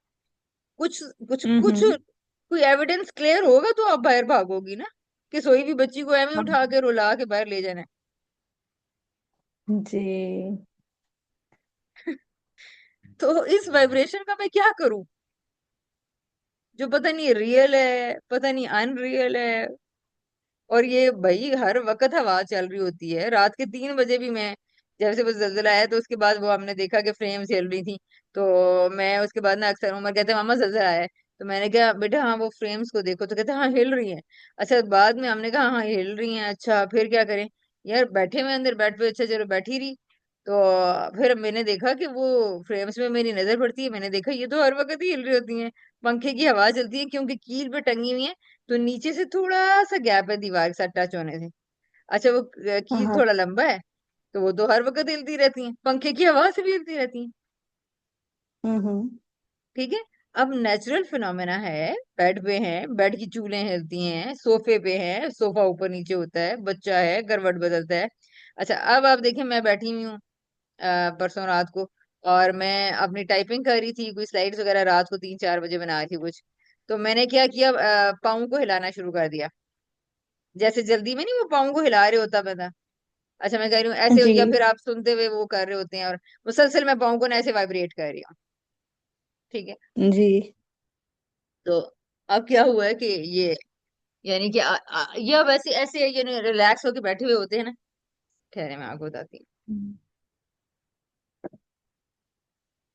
कुछ कुछ कुछ हम्म कोई एविडेंस क्लियर होगा तो आप बाहर भागोगी ना, कि सोई भी बच्ची को एवं उठा के रुला के बाहर ले जाना है। जी। तो इस वाइब्रेशन का मैं क्या करूं, जो पता नहीं रियल है पता नहीं अनरियल है। और ये भाई हर वक्त हवा चल रही होती है, रात के 3 बजे भी मैं, जब से वो जल्जला आया तो उसके बाद वो हमने देखा कि फ्रेम्स हिल रही थी, तो मैं उसके बाद ना अक्सर उमर कहते मामा जल्जला आया है, तो मैंने कहा बेटा हाँ वो फ्रेम्स को देखो, तो कहते हाँ हिल रही है। अच्छा, बाद में हमने कहा हाँ हिल रही हैं, अच्छा फिर क्या करें? यार बैठे हुए अंदर बेड पे, अच्छा चलो बैठी रही, तो फिर मैंने देखा कि वो फ्रेम्स में मेरी नजर पड़ती है, मैंने देखा ये तो हर वक्त ही हिल रही होती हैं, पंखे की हवा चलती है क्योंकि कील पे टंगी हुई है, तो नीचे से थोड़ा सा गैप है दीवार के साथ टच होने से। अच्छा, वो कील हाँ। थोड़ा लंबा है, तो वो तो हर वक्त हिलती रहती है, पंखे की हवा से भी हिलती रहती है। हम्म ठीक है, अब नेचुरल फिनोमेना है, बेड पे हैं, बेड की चूलें हिलती हैं, सोफे पे हैं, सोफा ऊपर नीचे होता है, बच्चा है, करवट बदलता है। अच्छा, अब आप देखें, मैं बैठी हुई हूँ परसों रात को, और मैं अपनी टाइपिंग कर रही थी, कोई स्लाइड्स वगैरह रात को 3-4 बजे बना रही थी कुछ। तो मैंने क्या किया, पाँव को हिलाना शुरू कर दिया, जैसे जल्दी में नहीं वो पाँव को हिला रहे होता पता। अच्छा, मैं कह रही हूँ ऐसे, जी या फिर आप सुनते हुए वो कर रहे होते हैं, और मुसलसल मैं पाँव को ना ऐसे वाइब्रेट कर रही हूँ। ठीक है। जी। तो अब क्या हुआ है कि ये, यानी कि ये अब ऐसे ऐसे ये रिलैक्स होके बैठे हुए होते हैं ना। ठहरे, मैं आपको बताती हूँ।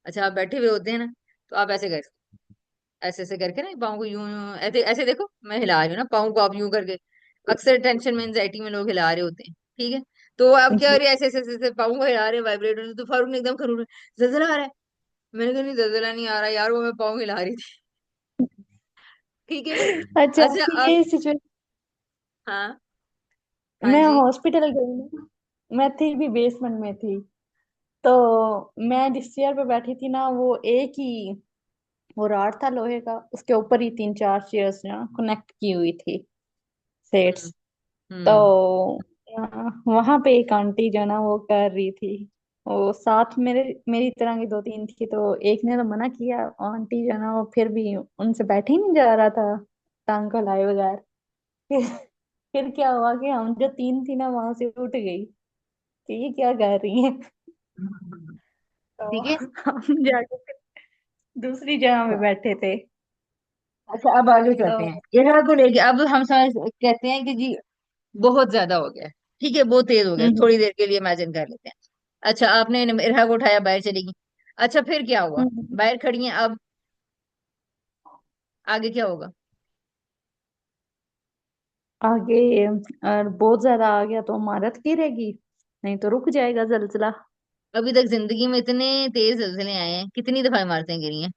अच्छा, आप बैठे हुए होते हैं ना, तो आप ऐसे कर, ऐसे ऐसे करके ना पाँव को यूं यूं ऐसे ऐसे, देखो मैं हिला रही हूँ ना पाँव को, आप यूं करके। अक्सर टेंशन में, एंजाइटी में लोग हिला रहे होते हैं। ठीक है। तो आप क्या जी। हो रही है, ऐसे ऐसे ऐसे ऐसे पाँव को हिला रहे हैं, वाइब्रेट हो रहे हैं, तो फारूक ने एकदम खरोट, जलजला आ रहा है। मैंने कहा नहीं, जलजला नहीं आ रहा यार, वो मैं पाँव हिला रही थी। ठीक है। अच्छा, अच्छा अब, ये सिचुएशन, हाँ, हाँ मैं जी। हॉस्पिटल गई ना, मैं थी भी बेसमेंट में थी। तो मैं जिस चेयर पे बैठी थी ना, वो एक ही वो रॉड था लोहे का, उसके ऊपर ही 3-4 चेयर्स ना कनेक्ट की हुई थी, हम्म। सेट्स। तो हम्म। वहां पे एक आंटी जो ना वो कर रही थी, वो साथ मेरे मेरी तरह की 2-3 थी। तो एक ने तो मना किया, आंटी जो ना वो फिर भी उनसे बैठ ही नहीं जा रहा था टांग को लाए बगैर। फिर फिर क्या हुआ कि हम जो 3 थी ना वहां से उठ गई कि ये क्या कर रही है। तो ठीक है। हम जाके फिर दूसरी जगह पे बैठे थे। अच्छा, अब आगे चलते हैं, तो इरहा को लेके। अब हम समझ कहते हैं कि जी बहुत ज्यादा हो गया। ठीक है, बहुत तेज हो गया, हम्म थोड़ी देर के लिए इमेजिन कर लेते हैं। अच्छा, आपने इरहा को उठाया, बाहर चलेगी। अच्छा, फिर क्या हुआ, हम्म। बाहर खड़ी हैं अब, आगे क्या होगा। आगे और बहुत ज्यादा आ गया तो इमारत गिरेगी, नहीं तो रुक जाएगा जलजला। अभी तक जिंदगी में इतने तेज जलजले आए हैं, कितनी दफा इमारतें गिरी हैं।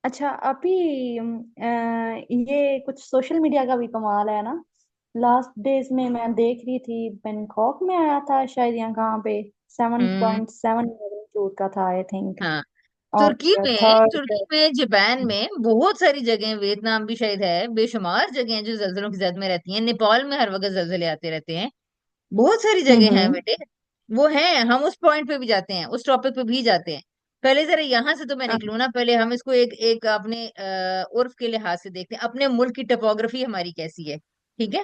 अच्छा, अभी ये कुछ सोशल मीडिया का भी कमाल है ना। लास्ट डेज में मैं देख रही थी, बैंकॉक में आया था शायद, यहाँ कहाँ पे सेवन हम्म। पॉइंट सेवन मैग्नीट्यूड का था आई थिंक। हाँ, और तुर्की थर्ड। में, जापान में बहुत सारी जगह हैं, वियतनाम भी शायद है, बेशुमार जगह हैं जो जल्जलों की जद में रहती हैं। नेपाल में हर वक्त जल्जले आते रहते हैं। बहुत सारी जगह हैं हम्म। बेटे, वो हैं। हम उस पॉइंट पे भी जाते हैं, उस टॉपिक पे भी जाते हैं। पहले जरा यहाँ से तो मैं निकलूँ ना, पहले हम इसको एक एक अपने उर्फ के लिहाज से देखते हैं, अपने मुल्क की टपोग्राफी हमारी कैसी है। ठीक है।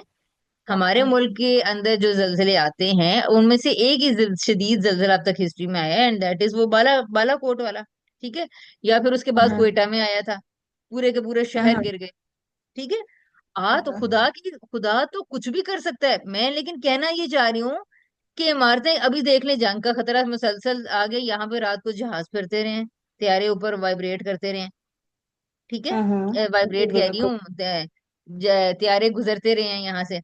हमारे हाँ मुल्क के अंदर जो जलजले आते हैं, उनमें से एक ही शदीद जलजला अब तक हिस्ट्री में आया है, एंड दैट इज वो बालाकोट वाला। ठीक है। या फिर उसके बाद हाँ क्वेटा में आया था, पूरे के पूरे शहर हाँ गिर गए। ठीक है। तो हाँ खुदा तो कुछ भी कर सकता है। मैं लेकिन कहना ये चाह रही हूँ कि इमारतें, अभी देख ले, जंग का खतरा मुसलसल आ गई, यहाँ पे रात को जहाज फिरते रहे, त्यारे ऊपर वाइब्रेट करते रहे। ठीक हाँ हाँ, है, जी वाइब्रेट कह रही बिल्कुल। हूँ, त्यारे गुजरते रहे हैं यहाँ से।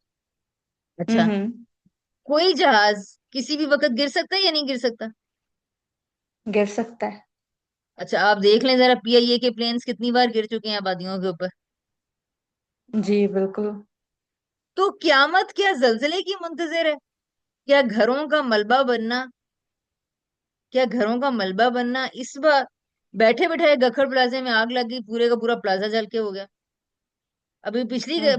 अच्छा, हम्म। कोई जहाज किसी भी वक्त गिर सकता है या नहीं गिर सकता। गिर सकता है। अच्छा, आप देख लें जरा, पीआईए के प्लेन्स कितनी बार गिर चुके हैं आबादियों के ऊपर। जी बिल्कुल। तो क्यामत क्या जलजले की मुंतजर है। क्या घरों का मलबा बनना, क्या घरों का मलबा बनना इस बार। बैठे बैठे गखर प्लाजे में आग लग गई, पूरे का पूरा प्लाजा जल के हो गया। अभी हम्म।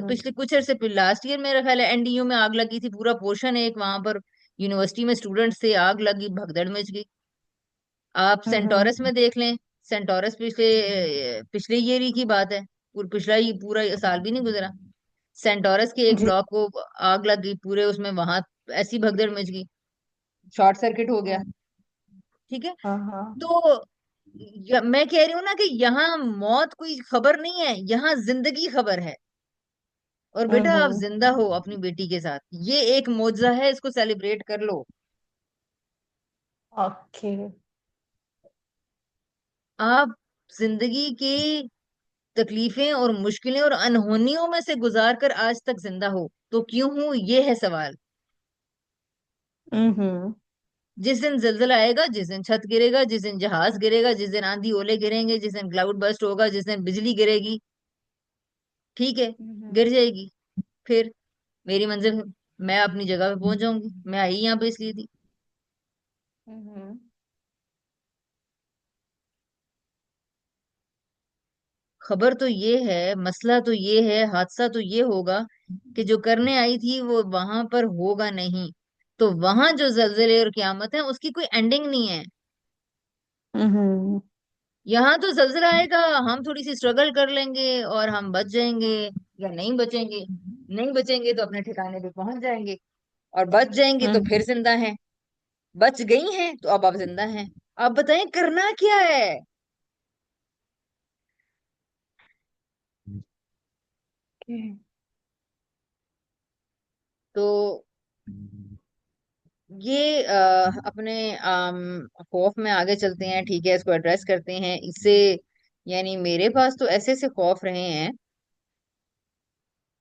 पिछले कुछ अरसे, लास्ट ईयर मेरा ख्याल है, एनडीयू में आग लगी थी, पूरा पोर्शन है एक वहां पर, यूनिवर्सिटी में स्टूडेंट्स थे, आग लगी, भगदड़ मच गई। आप सेंटोरस में हम्म। देख लें, सेंटोरस पिछले पिछले ईयर ही की बात है, पिछला ही पूरा साल भी नहीं गुजरा। सेंटोरस के एक जी। ब्लॉक को आग लग गई पूरे, उसमें वहां ऐसी भगदड़ मच गई, शॉर्ट सर्किट हो गया। ठीक है। हाँ हाँ। तो मैं कह रही हूँ ना कि यहाँ मौत कोई खबर नहीं है, यहाँ जिंदगी खबर है। और बेटा, आप हम्म। जिंदा हो अपनी बेटी के साथ, ये एक मौजजा है, इसको सेलिब्रेट कर लो। ओके। आप जिंदगी के तकलीफें और मुश्किलें और अनहोनियों में से गुजार कर आज तक जिंदा हो, तो क्यों हूं, ये है सवाल। हम्म। जिस दिन जल्जला आएगा, जिस दिन छत गिरेगा, जिस दिन जहाज गिरेगा, जिस दिन आंधी ओले गिरेंगे, जिस दिन क्लाउड बर्स्ट होगा, जिस दिन बिजली गिरेगी, ठीक है, गिर हम्म। जाएगी, फिर मेरी मंजिल, मैं अपनी जगह पे पहुंच जाऊंगी। मैं आई यहाँ पे इसलिए थी। हम्म। खबर तो ये है, मसला तो ये है, हादसा तो ये होगा कि जो करने आई थी वो वहां पर होगा नहीं। तो वहां जो जलजले और क़यामत है उसकी कोई एंडिंग नहीं है। हम्म। यहाँ तो जलजला आएगा, हम थोड़ी सी स्ट्रगल कर लेंगे और हम बच जाएंगे, या नहीं बचेंगे। नहीं बचेंगे तो अपने ठिकाने पे पहुंच जाएंगे, और बच जाएंगे तो फिर हम्म। जिंदा हैं। बच गई हैं तो अब आप जिंदा हैं। आप बताएं करना क्या है। ओके। तो ये अपने खौफ में आगे चलते हैं, ठीक है, इसको एड्रेस करते हैं इससे। यानी मेरे पास तो ऐसे ऐसे खौफ रहे हैं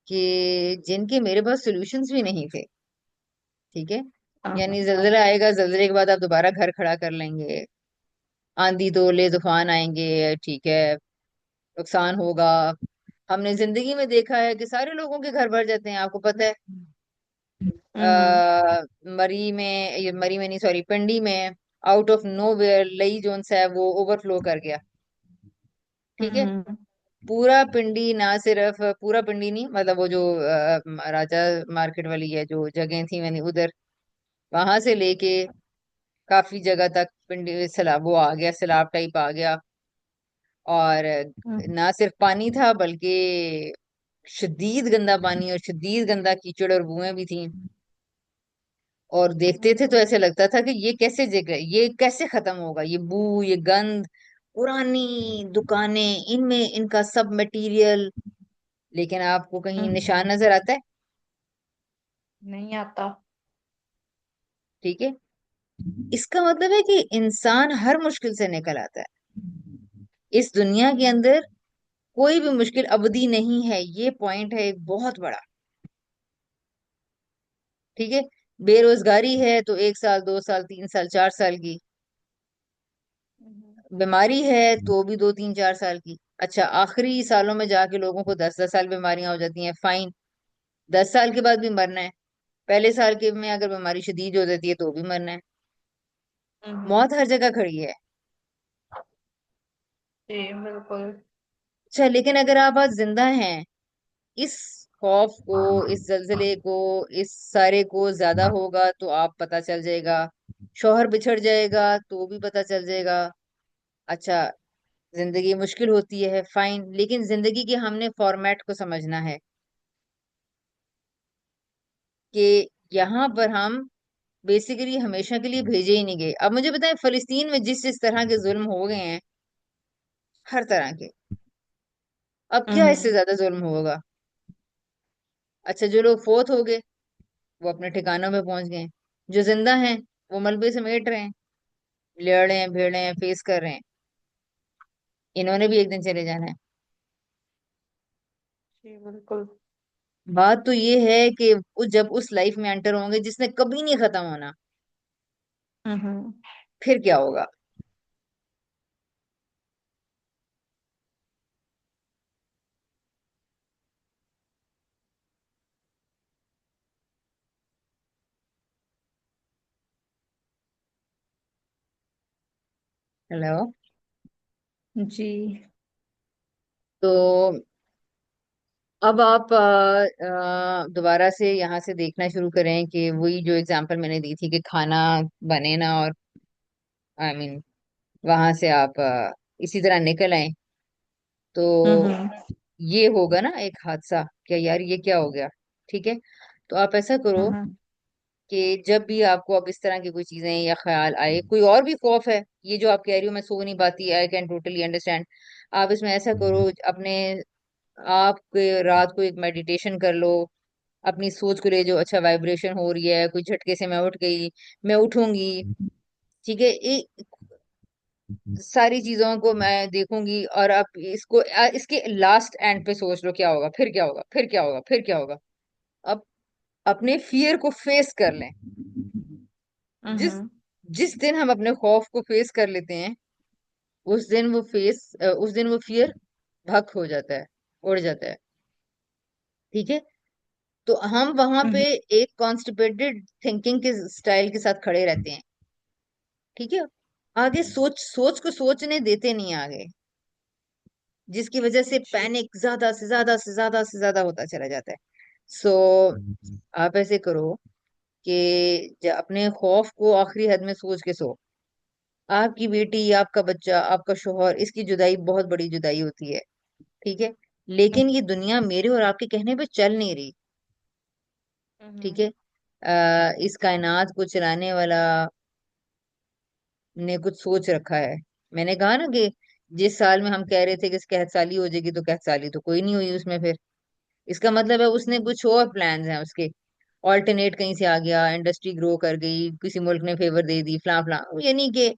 कि जिनके मेरे पास सॉल्यूशंस भी नहीं थे। ठीक है। हाँ। यानी जल्जला आएगा, जल्जले के बाद आप दोबारा घर खड़ा कर लेंगे। आंधी तोले तूफान आएंगे, ठीक है, नुकसान होगा। हमने जिंदगी में देखा है कि सारे लोगों के घर भर जाते हैं, आपको पता है। हम्म। मरी में नहीं, सॉरी, पिंडी में आउट ऑफ नोवेयर लई जोन सा है वो ओवरफ्लो कर गया। ठीक है। हम्म। पूरा पिंडी, ना सिर्फ पूरा पिंडी नहीं, मतलब वो जो राजा मार्केट वाली है जो जगह थी, मैंने उधर वहां से लेके काफी जगह तक पिंडी सैलाब वो आ गया, सैलाब टाइप आ गया। और ना सिर्फ पानी था बल्कि शदीद गंदा पानी और शदीद गंदा कीचड़ और बुएं भी थी। और देखते थे तो हम्म। ऐसे लगता था कि ये कैसे जगह, ये कैसे खत्म होगा, ये बू, ये गंध, पुरानी दुकानें, इनमें इनका सब मटेरियल। लेकिन आपको कहीं हम्म। निशान नजर आता है? नहीं आता। ठीक है। इसका मतलब है कि इंसान हर मुश्किल से निकल आता है। इस दुनिया के अंदर कोई भी मुश्किल अवधि नहीं है, ये पॉइंट है एक बहुत बड़ा। ठीक है। बेरोजगारी है तो 1 साल, 2 साल, 3 साल, 4 साल की। बीमारी है तो भी 2, 3, 4 साल की। अच्छा, आखिरी सालों में जाके लोगों को 10, 10 साल बीमारियां हो जाती हैं, फाइन। 10 साल के बाद भी मरना है। पहले साल के में अगर बीमारी शदीद हो जाती है तो भी मरना है। हम्म। मौत हर जगह खड़ी है। जी बिल्कुल। अच्छा, लेकिन अगर आप आज जिंदा हैं, इस खौफ को, इस जल्जले को, इस सारे को ज्यादा होगा तो आप पता चल जाएगा। शौहर बिछड़ जाएगा तो भी पता चल जाएगा। अच्छा, जिंदगी मुश्किल होती है, फाइन, लेकिन जिंदगी के हमने फॉर्मेट को समझना है कि यहाँ पर हम बेसिकली हमेशा के लिए भेजे ही नहीं गए। अब मुझे बताएं, फलस्तीन में जिस जिस तरह के जुल्म हो गए हैं, हर तरह के, अब क्या इससे हम्म। ज्यादा जुल्म होगा? अच्छा, जो लोग फोत हो गए वो अपने ठिकानों में पहुंच गए। जो जिंदा हैं वो मलबे समेट रहे हैं, लड़ रहे हैं, भिड़ रहे हैं, फेस कर रहे हैं। इन्होंने भी एक दिन चले जाना है। जी बिल्कुल। बात तो ये है कि जब उस लाइफ में एंटर होंगे जिसने कभी नहीं खत्म होना, हम्म। फिर क्या होगा? हेलो। जी। तो अब आप दोबारा से यहाँ से देखना शुरू करें कि वही जो एग्जांपल मैंने दी थी कि खाना बने ना, और आई मीन वहां से आप इसी तरह निकल आए, तो हम्म। ये होगा ना एक हादसा, क्या यार ये क्या हो गया। ठीक है। तो आप ऐसा करो हम्म। कि जब भी आपको अब इस तरह की कोई चीजें या ख्याल आए, कोई और भी खौफ है, ये जो आप कह रही हो मैं सो नहीं पाती, आई कैन टोटली अंडरस्टैंड। आप इसमें ऐसा करो, अपने आप के रात को एक मेडिटेशन कर लो। अपनी सोच को ले, जो अच्छा वाइब्रेशन हो रही है, कोई झटके से मैं उठ गई, मैं उठूंगी। ठीक है। सारी चीजों को मैं देखूंगी, और अब इसको इसके लास्ट एंड पे सोच लो क्या होगा, फिर क्या होगा, फिर क्या होगा, फिर क्या होगा। अब अपने फियर को फेस कर लें। जिस हम्म। जिस दिन हम अपने खौफ को फेस कर लेते हैं, उस दिन वो फियर भक हो जाता है, उड़ जाता है। ठीक है। तो हम वहां पे हम्म। एक कॉन्स्टिपेटेड थिंकिंग के स्टाइल के साथ खड़े रहते हैं। ठीक है। आगे सोच सोच को सोचने देते नहीं आगे। जिसकी वजह से पैनिक ज्यादा से ज्यादा से ज्यादा से ज्यादा होता चला जाता है। सो आप ऐसे करो कि अपने खौफ को आखिरी हद में सोच के सो। आपकी बेटी, आपका बच्चा, आपका शोहर, इसकी जुदाई बहुत बड़ी जुदाई होती है, ठीक है। लेकिन ये दुनिया मेरे और आपके कहने पे चल नहीं रही, ठीक हम्म। है। इस कायनात को चलाने वाला ने कुछ सोच रखा है। मैंने कहा ना कि जिस साल में हम कह रहे थे कि कहत साली हो जाएगी, तो कहत साली तो कोई नहीं हुई उसमें फिर। इसका मतलब है उसने हम्म। कुछ और प्लान्स हैं उसके। ऑल्टरनेट कहीं से आ गया, इंडस्ट्री ग्रो कर गई, किसी मुल्क ने फेवर दे दी, फला फला। यानी कि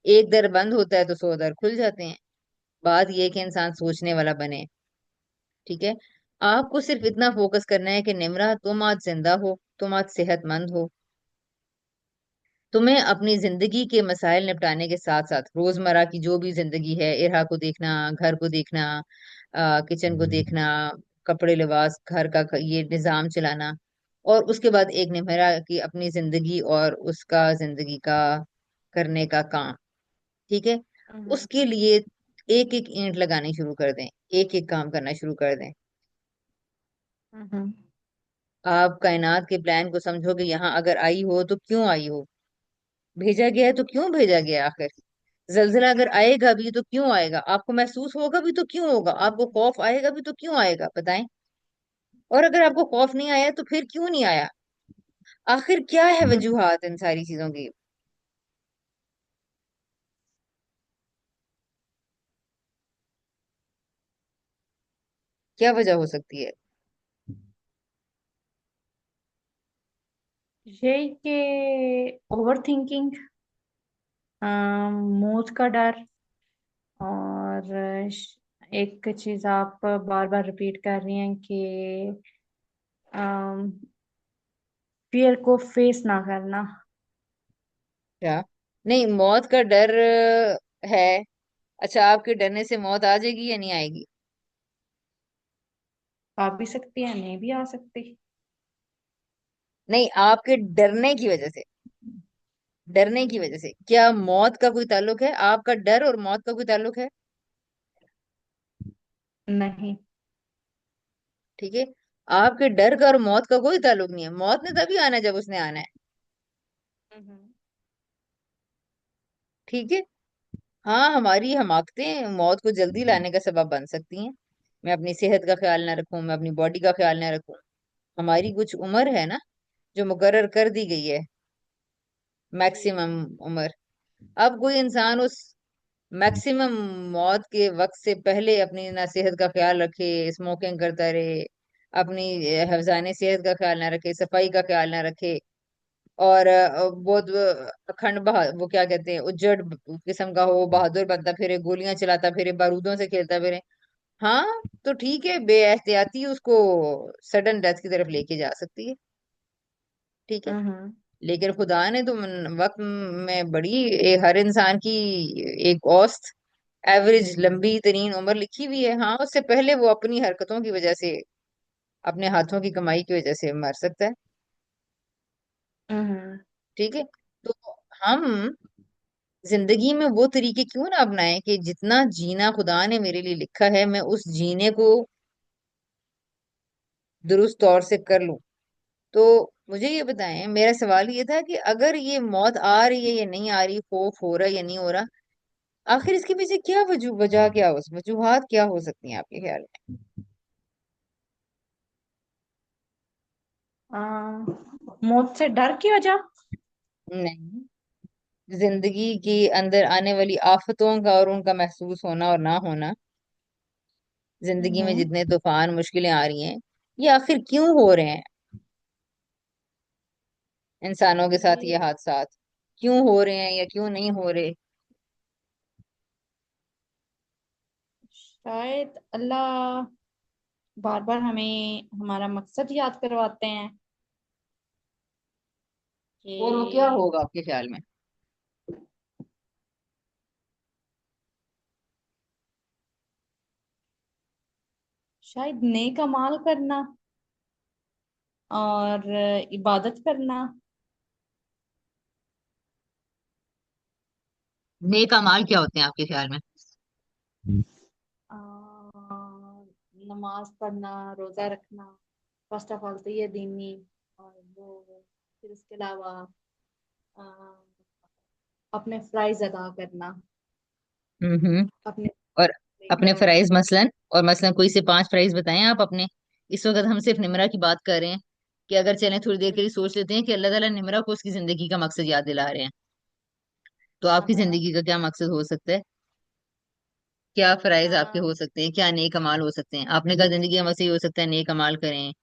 एक दर बंद होता है तो 100 दर खुल जाते हैं। बात यह है कि इंसान सोचने वाला बने, ठीक है। आपको सिर्फ इतना फोकस करना है कि निमरा, तुम आज जिंदा हो, तुम आज सेहतमंद हो। तुम्हें अपनी जिंदगी के मसाइल निपटाने के साथ साथ रोजमर्रा की जो भी जिंदगी है, इरहा को देखना, घर को देखना, किचन को देखना, कपड़े लिबास घर का ये निजाम चलाना, और उसके बाद एक निमरा की अपनी जिंदगी और उसका जिंदगी का करने का काम, ठीक है। हम्म। उसके लिए एक एक ईंट लगानी शुरू कर दें, एक एक काम करना शुरू कर दें। हम्म। आप कायनात के प्लान को समझो कि यहाँ अगर आई हो तो क्यों आई हो, भेजा गया है तो क्यों भेजा गया है आखिर। जलजिला अगर आएगा भी तो क्यों आएगा, आपको महसूस होगा भी तो क्यों होगा, आपको खौफ आएगा भी तो क्यों आएगा, बताएं। और अगर आपको खौफ नहीं आया तो फिर क्यों नहीं आया, आखिर क्या है हम्म। वजूहात इन सारी चीजों की। क्या वजह हो सकती है। यही कि ओवर थिंकिंग, मौत का डर, और एक चीज आप बार बार रिपीट कर रही हैं कि फियर को फेस ना करना। क्या, नहीं मौत का डर है। अच्छा, आपके डरने से मौत आ जाएगी या नहीं आएगी। आ भी सकती है, नहीं भी आ सकती। नहीं, आपके डरने की वजह से, डरने की वजह से क्या मौत का कोई ताल्लुक है, आपका डर और मौत का कोई ताल्लुक है। नहीं। ठीक है, आपके डर का और मौत का कोई ताल्लुक नहीं है। मौत ने तभी आना है जब उसने आना है, हम्म। ठीक है। हाँ, हमारी हमाकतें मौत को जल्दी लाने का सबब बन सकती हैं। मैं अपनी सेहत का ख्याल ना रखूं, मैं अपनी बॉडी का ख्याल ना रखूं। हमारी कुछ उम्र है ना, जो मुकर्रर कर दी गई है, मैक्सिमम उम्र। अब कोई इंसान उस मैक्सिमम मौत के वक्त से पहले अपनी ना सेहत का ख्याल रखे, स्मोकिंग करता रहे, अपनी हिफाजने सेहत का ख्याल ना रखे, सफाई का ख्याल ना रखे, और बहुत अखंड वो क्या कहते हैं, उज्जड़ किस्म का हो, बहादुर बनता फिरे, गोलियां चलाता फिरे, बारूदों से खेलता फिरे। हाँ, तो ठीक है, बेएहतियाती उसको सडन डेथ की तरफ लेके जा सकती है, ठीक है। हम्म। लेकिन खुदा ने तो वक्त में बड़ी हर इंसान की एक औसत एवरेज लंबी तरीन उम्र लिखी हुई है। हाँ, उससे पहले वो अपनी हरकतों की वजह से, अपने हाथों की कमाई की वजह से मर सकता है, हम्म। ठीक है। तो हम जिंदगी में वो तरीके क्यों ना अपनाएं कि जितना जीना खुदा ने मेरे लिए लिखा है, मैं उस जीने को दुरुस्त तौर से कर लूं। तो मुझे ये बताएं, मेरा सवाल ये था कि अगर ये मौत आ रही है या नहीं आ रही, खौफ हो रहा है या नहीं हो रहा, आखिर इसके पीछे क्या वजह क्या हो, वजूहात क्या हो सकती हैं आपके ख्याल आ, मौत से डर की वजह। में। नहीं, जिंदगी के अंदर आने वाली आफतों का और उनका महसूस होना और ना होना, जिंदगी में हम्म। जितने तूफान मुश्किलें आ रही हैं, ये आखिर क्यों हो रहे हैं। इंसानों के साथ ये ये हादसात क्यों हो रहे हैं या क्यों नहीं हो रहे। शायद अल्लाह बार बार हमें हमारा मकसद याद करवाते हैं और वो क्या कि होगा आपके ख्याल में। शायद नेक अमाल करना और इबादत करना। नेक अमाल क्या होते हैं आपके ख्याल में। नमाज पढ़ना, रोजा रखना, फर्स्ट ऑफ ऑल तो ये दीनी। और वो फिर उसके अलावा अ, अपने फ्राइज अदा करना, हम्म। अपने और अपने लेकर। फराइज मसलन, और मसलन कोई से 5 फराइज बताएं आप अपने। इस वक्त हम सिर्फ निमरा की बात कर रहे हैं, कि अगर चलें थोड़ी देर के लिए सोच लेते हैं कि अल्लाह ताला निमरा को उसकी जिंदगी का मकसद याद दिला रहे हैं, तो आपकी हाँ। जिंदगी का क्या मकसद हो सकता है? क्या फराइज आपके हाँ। हो सकते हैं? क्या नेक अमाल हो सकते हैं? आपने कहा जिंदगी का मकसद ये हो सकता है नेक अमाल करें,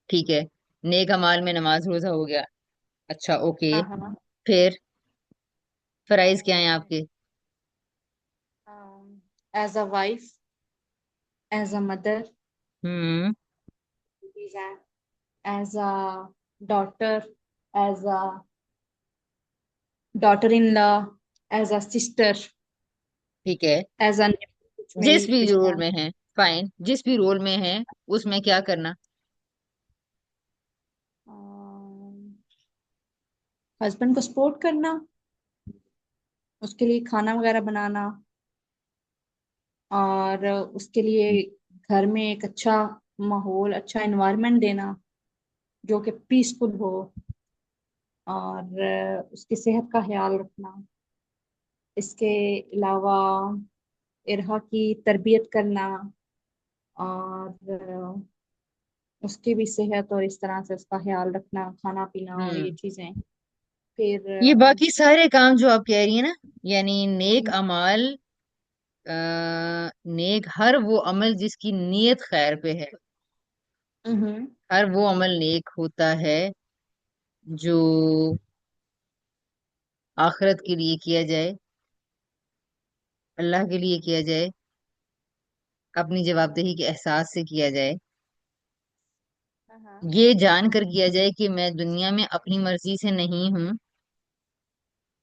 ठीक है। नेक अमाल में नमाज रोजा हो गया, अच्छा ओके। हाँ। हाँ। फिर फराइज क्या है आपके? As a wife, as a mother, hmm. As a daughter, as a daughter in law, as a sister, ठीक है। एज अ कुछ मेरी जिस भी रोल रिश्तेदार। में है, फाइन, जिस भी रोल में है उसमें क्या करना? हस्बैंड को सपोर्ट करना, उसके लिए खाना वगैरह बनाना, और उसके लिए घर में एक अच्छा माहौल, अच्छा एनवायरनमेंट देना जो कि पीसफुल हो, और उसकी सेहत का ख्याल रखना। इसके अलावा इरहा की तरबियत करना, और उसकी भी सेहत और इस तरह से उसका ख्याल रखना, खाना पीना और ये हम्म। चीजें। फिर ये बाकी सारे काम जो आप कह रही है ना, यानी नेक अमाल, नेक हर वो अमल जिसकी नीयत खैर पे है, हम्म। हर वो अमल नेक होता है जो आखिरत के लिए किया जाए, अल्लाह के लिए किया जाए, अपनी जवाबदेही के एहसास से किया जाए, हाँ। ये जान कर किया जाए कि मैं दुनिया में अपनी मर्जी से नहीं हूँ,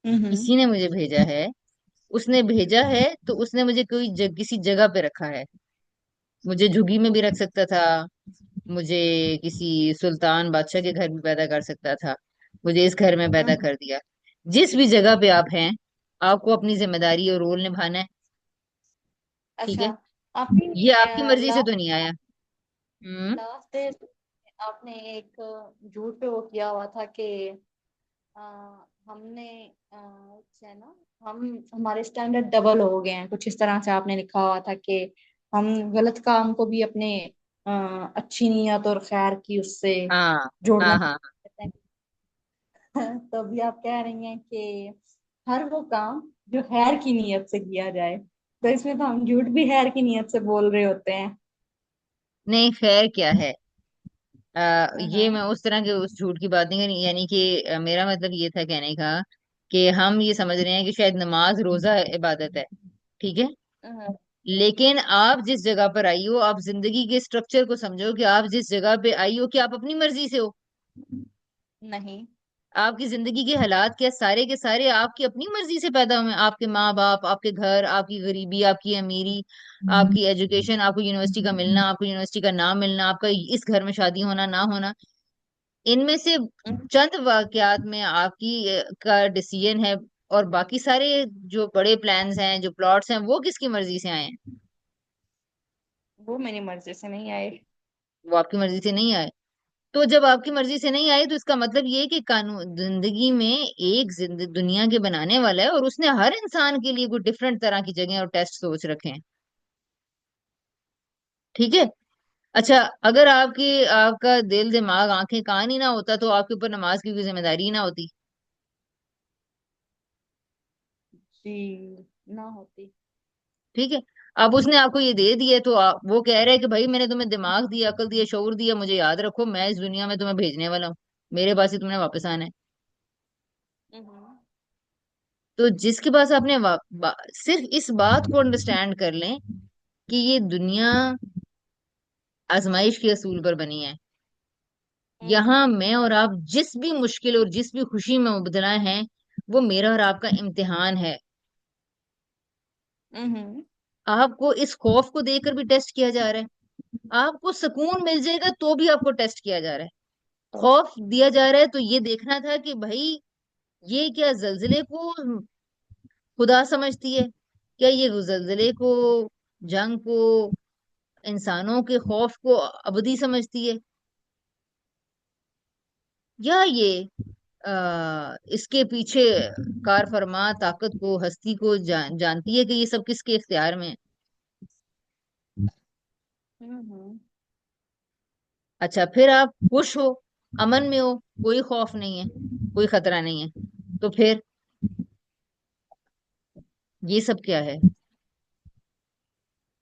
हम्म। किसी ने मुझे भेजा है। उसने भेजा है तो उसने मुझे किसी जगह पे रखा है। मुझे झुग्गी में भी रख सकता था, मुझे किसी सुल्तान बादशाह के घर में पैदा कर सकता था, मुझे इस घर में पैदा हम्म। कर दिया। जिस भी जगह पे आप हैं, आपको अपनी जिम्मेदारी और रोल निभाना है, ठीक अच्छा। है। आपने ये आपकी मर्जी से तो लास्ट नहीं आया। हम्म। लास्ट डे आपने एक झूठ पे वो किया हुआ था कि अ, हमने है ना, हम हमारे स्टैंडर्ड डबल हो गए हैं, कुछ इस तरह से आपने लिखा हुआ था कि हम गलत काम को भी अपने अ, अच्छी नीयत और खैर की उससे हाँ जोड़ना हाँ हाँ। चाहते हैं। तो अभी आप कह रही हैं कि हर वो काम जो खैर की नीयत से किया जाए, तो इसमें तो हम झूठ भी खैर की नीयत से बोल रहे होते हैं। नहीं, खैर क्या है? ये मैं हाँ। उस तरह के उस झूठ की बात नहीं करी, यानी कि मेरा मतलब ये था कहने का कि हम ये समझ रहे हैं कि शायद नमाज रोजा इबादत है, ठीक है। हाँ। लेकिन आप जिस जगह पर आई हो, आप जिंदगी के स्ट्रक्चर को समझो कि आप जिस जगह पे आई हो, कि आप अपनी मर्जी से हो। नहीं। आपकी जिंदगी के हालात क्या सारे के सारे आपकी अपनी मर्जी से पैदा हुए हैं। आपके माँ बाप, आपके घर, आपकी गरीबी, आपकी अमीरी, आपकी एजुकेशन, आपको यूनिवर्सिटी का मिलना, आपको यूनिवर्सिटी का ना मिलना, आपका इस घर में शादी होना ना होना, इनमें से चंद वाकयात में आपकी का डिसीजन है। और बाकी सारे जो बड़े प्लान्स हैं, जो प्लॉट्स हैं, वो किसकी मर्जी से आए हैं? वो मेरी मर्जी से नहीं आए। वो आपकी मर्जी से नहीं आए। तो जब आपकी मर्जी से नहीं आए, तो इसका मतलब ये है कि कानून जिंदगी में एक दुनिया के बनाने वाला है, और उसने हर इंसान के लिए कोई डिफरेंट तरह की जगह और टेस्ट सोच रखे हैं, ठीक है। अच्छा, अगर आपका दिल दिमाग आंखें कान ही ना होता, तो आपके ऊपर नमाज की कोई जिम्मेदारी ही ना होती, जी, ना होती। ठीक है। अब उसने आपको ये दे दिया, तो वो कह रहे हैं कि भाई मैंने तुम्हें दिमाग दिया, अकल दिया, शऊर दिया, मुझे याद रखो, मैं इस दुनिया में तुम्हें भेजने वाला हूँ, मेरे पास ही तुमने वापस आना है। हम्म। तो जिसके पास आपने सिर्फ इस बात को अंडरस्टैंड कर लें कि ये दुनिया आजमाइश के असूल पर बनी है। यहाँ मैं और आप जिस भी मुश्किल और जिस भी खुशी में मुबतला हैं, वो मेरा और आपका इम्तिहान है। हम्म। आपको इस खौफ को देकर भी टेस्ट किया जा रहा है, आपको सुकून मिल जाएगा तो भी आपको टेस्ट किया जा रहा है। खौफ दिया जा रहा है तो ये देखना था कि भाई, ये क्या जल्जले को खुदा समझती है? क्या ये जल्जले को, जंग को, इंसानों के खौफ को अबदी समझती है, या ये इसके पीछे कार फरमा ताकत को, हस्ती को जानती है कि ये सब किसके इख्तियार में है। हम्म। अच्छा, फिर आप खुश हो, अमन में हो, कोई खौफ नहीं है, कोई खतरा नहीं है, तो फिर ये सब क्या है?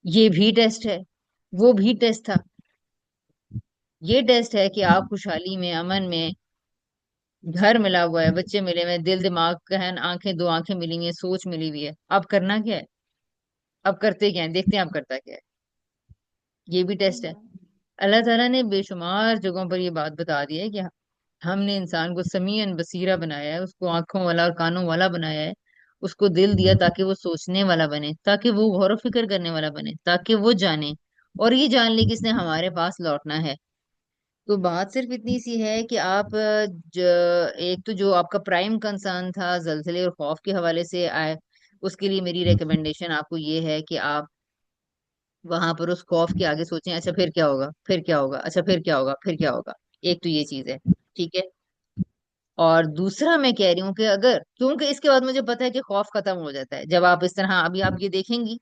ये भी टेस्ट है, वो भी टेस्ट था। ये टेस्ट है कि आप खुशहाली में, अमन में, घर मिला हुआ है, बच्चे मिले हुए हैं, दिल दिमाग कहन आंखें, दो आंखें मिली हुई है, सोच मिली हुई है, अब करना क्या है? अब करते क्या है, देखते हैं आप करता क्या है। ये भी टेस्ट है। अल्लाह ताला ने बेशुमार जगहों पर ये बात बता दी है कि हमने इंसान को समीअन बसीरा बनाया है, उसको आंखों वाला और कानों वाला बनाया है, उसको दिल दिया ताकि वो सोचने वाला बने, ताकि वो गौर व फिक्र करने वाला बने, ताकि वो जाने और ये जान ले कि इसने हमारे पास लौटना है। तो बात सिर्फ इतनी सी है कि आप एक तो जो आपका प्राइम कंसर्न था जलजले और खौफ के हवाले से आए, उसके लिए मेरी रिकमेंडेशन आपको ये है कि आप वहां पर उस खौफ के आगे सोचें, अच्छा फिर क्या होगा, फिर क्या होगा, अच्छा फिर क्या होगा, फिर क्या होगा। एक तो ये चीज है, ठीक है। और दूसरा मैं कह रही हूँ कि अगर, क्योंकि इसके बाद मुझे पता है कि खौफ खत्म हो जाता है जब आप इस तरह, अभी आप ये देखेंगी,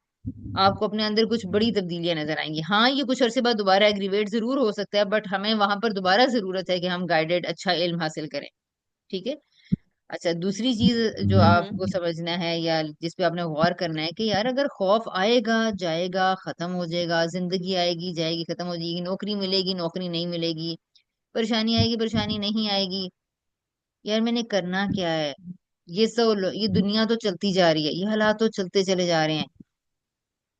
आपको अपने अंदर कुछ बड़ी तब्दीलियां नजर आएंगी। हाँ, ये कुछ अरसे बाद दोबारा एग्रीवेट जरूर हो सकता है, बट हमें वहां पर दोबारा जरूरत है कि हम गाइडेड अच्छा इल्म हासिल करें, ठीक है। अच्छा, दूसरी चीज जो आपको हम्म। समझना है या जिस पे आपने गौर करना है कि यार अगर खौफ आएगा जाएगा खत्म हो जाएगा, जिंदगी आएगी जाएगी खत्म हो जाएगी, नौकरी मिलेगी नौकरी नहीं मिलेगी, परेशानी आएगी परेशानी नहीं आएगी, यार मैंने करना क्या है? ये दुनिया तो चलती जा रही है, ये हालात तो चलते चले जा रहे हैं,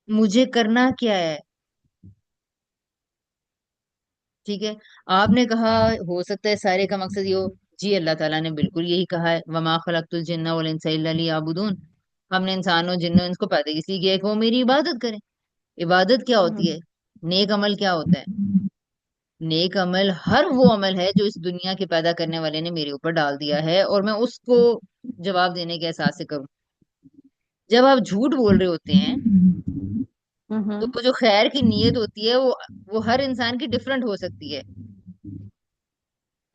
मुझे करना क्या है? ठीक है। आपने कहा हो सकता है सारे का मकसद ये हो। जी, अल्लाह ताला ने बिल्कुल यही कहा है, वमा खलक़तुल जिन्ना वल इंसा इल्ला लियअबुदून। हमने इंसानों जिन्नों इनको पैदा इसलिए किया है कि वो मेरी इबादत करें। इबादत क्या होती है? हम्म। नेक अमल क्या होता है? नेक अमल हर वो अमल है जो इस दुनिया के पैदा करने वाले ने मेरे ऊपर डाल दिया है, और मैं उसको जवाब देने के एहसास से करूं। जब आप झूठ बोल रहे होते हैं, तो हम्म। वो जो खैर की नीयत होती है वो हर इंसान की डिफरेंट हो सकती है,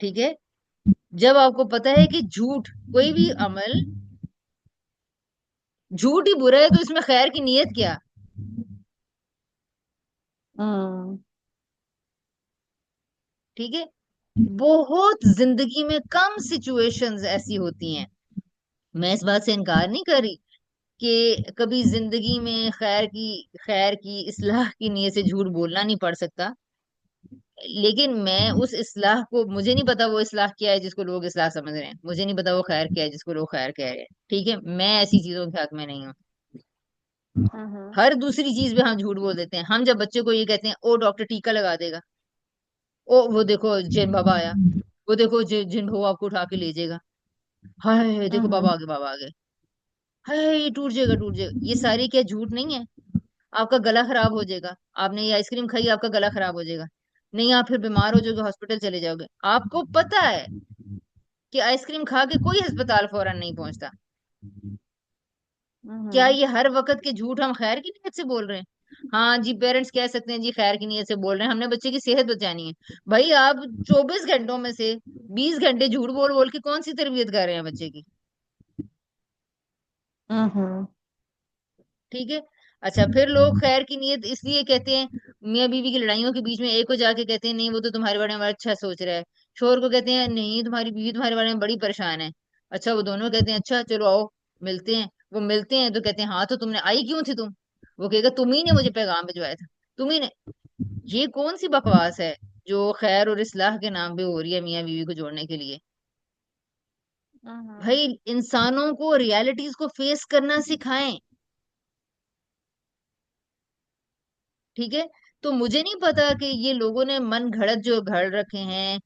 ठीक है। जब आपको पता है कि झूठ, कोई भी अमल झूठ ही बुरा है, तो इसमें खैर की नीयत क्या? हम्म। ठीक है। बहुत जिंदगी में कम सिचुएशंस ऐसी होती हैं, मैं इस बात से इनकार नहीं कर रही कि कभी जिंदगी में खैर की इस्लाह की नीयत से झूठ बोलना नहीं पड़ सकता, लेकिन मैं उस इस्लाह को, मुझे नहीं पता वो इस्लाह क्या है जिसको लोग इस्लाह समझ रहे हैं, मुझे नहीं पता वो खैर क्या है जिसको लोग खैर कह रहे हैं, ठीक है। मैं ऐसी चीजों के हक में नहीं हूँ। हम्म। हर दूसरी चीज पे हम झूठ बोल देते हैं। हम जब बच्चे को ये कहते हैं ओ डॉक्टर टीका लगा देगा, ओ वो देखो जिन बाबा आया, वो देखो जिन बाबा आपको उठा के ले जाएगा, हाय देखो बाबा हम्म। आगे बाबा आगे, हाय ये टूट जाएगा टूट जाएगा, ये सारी क्या झूठ नहीं है? आपका गला खराब हो जाएगा, आपने ये आइसक्रीम खाई आपका गला खराब हो जाएगा, नहीं आप फिर बीमार हो जाओगे हॉस्पिटल चले जाओगे, आपको पता है कि आइसक्रीम खा के कोई अस्पताल फौरन नहीं पहुंचता। क्या हम्म। ये हर वक्त के झूठ हम खैर की नीयत से बोल रहे हैं? हाँ जी, पेरेंट्स कह सकते हैं जी खैर की नीयत से बोल रहे हैं, हमने बच्चे की सेहत बचानी है। भाई आप 24 घंटों में से 20 घंटे झूठ बोल बोल के कौन सी तरबियत कर रहे हैं बच्चे की? हम्म। ठीक है। अच्छा, फिर लोग खैर की नीयत इसलिए कहते हैं, मियाँ बीवी की लड़ाइयों के बीच में एक को जाके कहते हैं नहीं वो तो तुम्हारे बारे में बड़ा अच्छा सोच रहा है, शोहर को कहते हैं नहीं तुम्हारी बीवी तुम्हारे बारे में बड़ी परेशान है। अच्छा, वो दोनों कहते हैं अच्छा चलो आओ मिलते हैं, वो मिलते हैं तो कहते हैं हाँ तो तुमने आई क्यों थी तुम? वो कहेगा तुम ही ने मुझे पैगाम भिजवाया था, तुम ही ने। ये कौन सी बकवास है जो खैर और इस्लाह के नाम पे हो रही है मियाँ बीवी को जोड़ने के लिए? हम्म। भाई इंसानों को रियलिटीज को फेस करना सिखाएं, ठीक है। तो मुझे नहीं पता कि ये लोगों ने मन घड़त जो घड़ रखे हैं,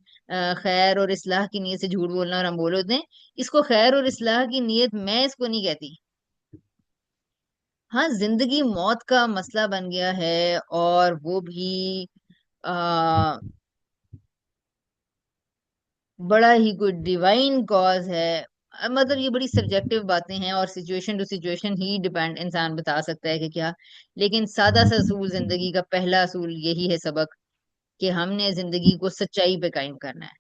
खैर और इस्लाह की नीयत से झूठ बोलना, और हम बोल होते हैं इसको खैर और इस्लाह की नीयत, मैं इसको नहीं कहती। हाँ, जिंदगी मौत का मसला बन गया है, और वो भी आ, बड़ा ही कोई डिवाइन कॉज है, मतलब ये बड़ी सब्जेक्टिव बातें हैं और सिचुएशन टू सिचुएशन ही डिपेंड इंसान बता सकता है कि क्या। लेकिन सादा सा असूल, जिंदगी का पहला असूल यही है सबक, कि हमने जिंदगी को सच्चाई पे कायम करना है।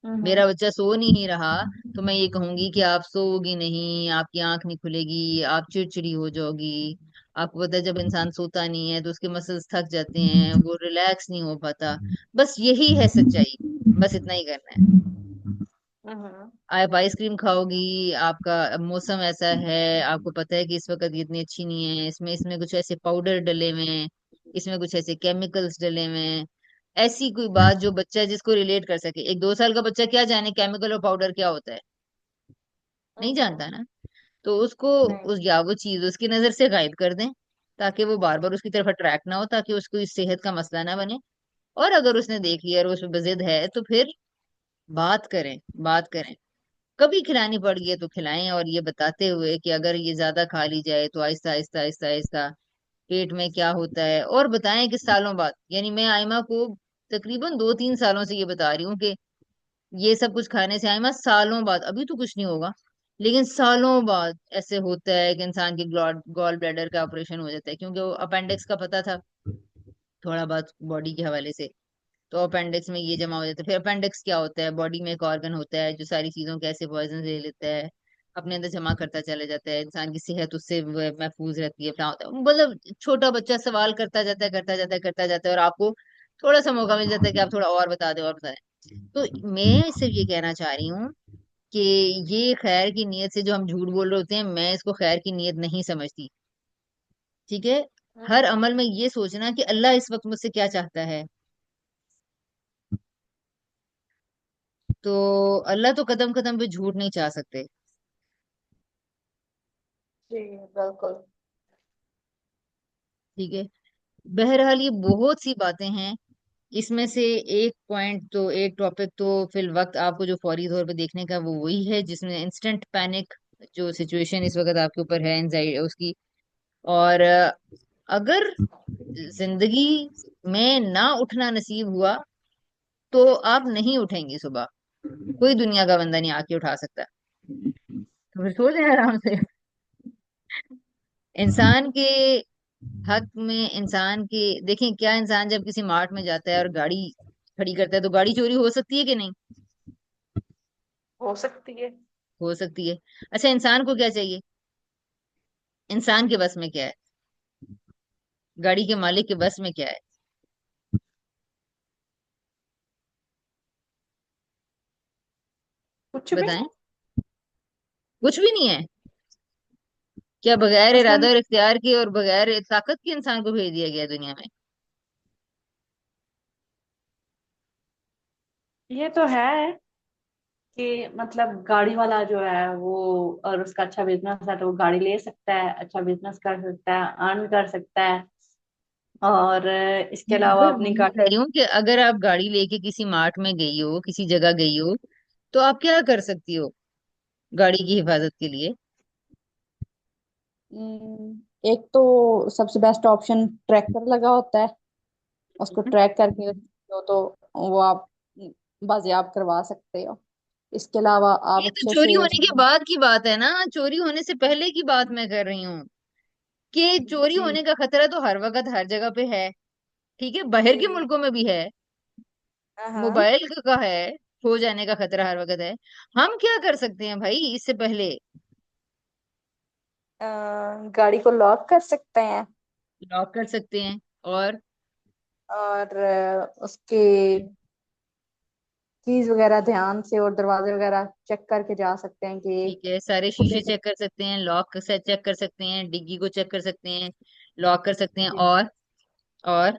हम्म। मेरा बच्चा सो नहीं रहा तो मैं ये कहूंगी कि आप सोओगी नहीं, आपकी आंख नहीं खुलेगी, आप चिड़चिड़ी हो जाओगी। आपको पता है जब इंसान सोता नहीं है तो उसके मसल्स थक जाते हैं, वो रिलैक्स नहीं हो पाता। बस यही है सच्चाई, बस इतना ही करना है। हम्म। आप आइसक्रीम खाओगी, आपका मौसम ऐसा है, आपको पता है कि इस वक्त ये इतनी अच्छी नहीं है, इसमें इसमें कुछ ऐसे पाउडर डले हुए हैं, इसमें कुछ ऐसे केमिकल्स डले हुए हैं। ऐसी कोई बात जो बच्चा जिसको रिलेट कर सके। एक 2 साल का बच्चा क्या जाने केमिकल और पाउडर क्या होता है, नहीं जानता ना। तो उसको नहीं। उस या वो चीज उसकी नजर से गायब कर दें, ताकि वो बार बार उसकी तरफ अट्रैक्ट ना हो, ताकि उसको इस सेहत का मसला ना बने। और अगर उसने देख लिया और उसमें जिद है तो फिर बात करें, बात करें। कभी खिलानी पड़ गई है तो खिलाएं, और ये बताते हुए कि अगर ये ज्यादा खा ली जाए तो आहिस्ता आहिस्ता आहिस्ता आहिस्ता पेट में क्या होता है। और बताएं कि सालों बाद, यानी मैं आयमा को तकरीबन 2-3 सालों से ये बता रही हूँ कि ये सब कुछ खाने से आयमा सालों बाद, अभी तो कुछ नहीं होगा, लेकिन सालों बाद ऐसे होता है कि इंसान के गॉल ब्लैडर का ऑपरेशन हो जाता है, क्योंकि वो अपेंडिक्स का पता था थोड़ा बहुत बॉडी के हवाले से। तो अपेंडिक्स में ये जमा हो जाता है। फिर अपेंडिक्स क्या होता है, बॉडी में एक ऑर्गन होता है जो सारी चीजों के ऐसे पॉइजन ले लेता है, अपने अंदर जमा करता चला जाता है, इंसान की सेहत उससे महफूज रहती है, क्या होता है, मतलब छोटा बच्चा सवाल करता जाता है करता जाता है करता जाता है, और आपको थोड़ा सा मौका मिल जाता है कि आप थोड़ा और बता दें और बता दें। तो मैं सिर्फ ये कहना चाह रही हूँ कि ये खैर की नीयत से जो हम झूठ बोल रहे होते हैं, मैं इसको खैर की नीयत नहीं समझती। ठीक है। हर अमल में ये सोचना कि अल्लाह इस वक्त मुझसे क्या चाहता है। तो अल्लाह तो कदम कदम पे झूठ नहीं चाह सकते। जी बिल्कुल। ठीक है। बहरहाल ये बहुत सी बातें हैं, इसमें से एक पॉइंट तो, एक टॉपिक तो फिल वक्त आपको जो फौरी तौर पे देखने का वो वही है जिसमें इंस्टेंट पैनिक, जो सिचुएशन इस वक्त आपके ऊपर है एंजाइटी उसकी। और अगर जिंदगी में ना उठना नसीब हुआ तो आप नहीं उठेंगे सुबह, कोई दुनिया का बंदा नहीं आके उठा सकता। तो फिर सो जाए आराम से। इंसान के हक में, इंसान के, देखें क्या, इंसान जब किसी मार्ट में जाता है और गाड़ी खड़ी करता है तो गाड़ी चोरी हो सकती है कि नहीं? हो सकती है। हो सकती है। अच्छा, इंसान को क्या चाहिए? इंसान के बस में क्या है? गाड़ी के मालिक के बस में क्या है? कुछ भी बताएं। नहीं। कुछ भी नहीं है। क्या बगैर इरादा मसलन और इख्तियार के और बगैर ताकत के इंसान को भेज दिया गया दुनिया में? ये तो है कि मतलब गाड़ी वाला जो है वो, और उसका अच्छा बिजनेस है तो वो गाड़ी ले सकता है, अच्छा बिजनेस कर सकता है, अर्न कर सकता है। और इसके अलावा अगर मैं अपनी ये गाड़ी। कह रही हूँ कि अगर आप गाड़ी लेके किसी मार्ट में गई हो, किसी जगह गई हो, तो आप क्या कर सकती हो गाड़ी की हिफाजत के लिए? एक तो सबसे बेस्ट ऑप्शन ट्रैकर लगा होता है, उसको ट्रैक करके हो तो वो आप बाजियाब करवा सकते हो। इसके अलावा आप ये तो अच्छे चोरी से होने के उसको। बाद की बात है ना, चोरी होने से पहले की बात मैं कर रही हूँ कि चोरी जी होने का खतरा तो हर वक्त हर जगह पे है। ठीक है, बाहर के जी। मुल्कों में भी है, हाँ। मोबाइल का है, खो जाने का खतरा हर वक्त है। हम क्या कर सकते हैं भाई इससे पहले? गाड़ी को लॉक कर सकते हैं। लॉक कर सकते हैं। और और उसके कीज वगैरह ध्यान से और दरवाजे वगैरह चेक करके जा सकते हैं कि ठीक है, सारे खुले शीशे चेक कर सकते हैं, लॉक से चेक कर सकते हैं, डिग्गी को चेक कर सकते हैं, लॉक कर सकते हैं। नहीं। और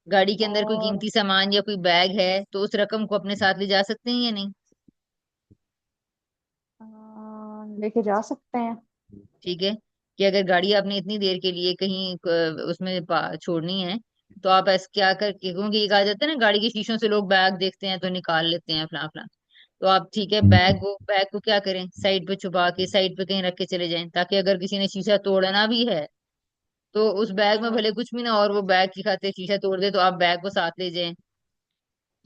गाड़ी के अंदर कोई और कीमती सामान या कोई बैग है तो उस रकम को अपने साथ ले जा सकते हैं या नहीं? लेके जा सकते हैं। ठीक है। कि अगर गाड़ी आपने इतनी देर के लिए कहीं उसमें छोड़नी है, तो आप ऐसा क्या कर, क्योंकि ये कहा जाता है ना गाड़ी के शीशों से लोग बैग देखते हैं तो निकाल लेते हैं फला फला। तो आप ठीक है, बैग को क्या करें, साइड पे छुपा के साइड पे कहीं रख के चले जाएं, ताकि अगर किसी ने शीशा तोड़ना भी है तो उस बैग में हाँ। भले कुछ भी ना, और वो बैग की खातिर शीशा तोड़ दे तो आप बैग को साथ ले जाएं।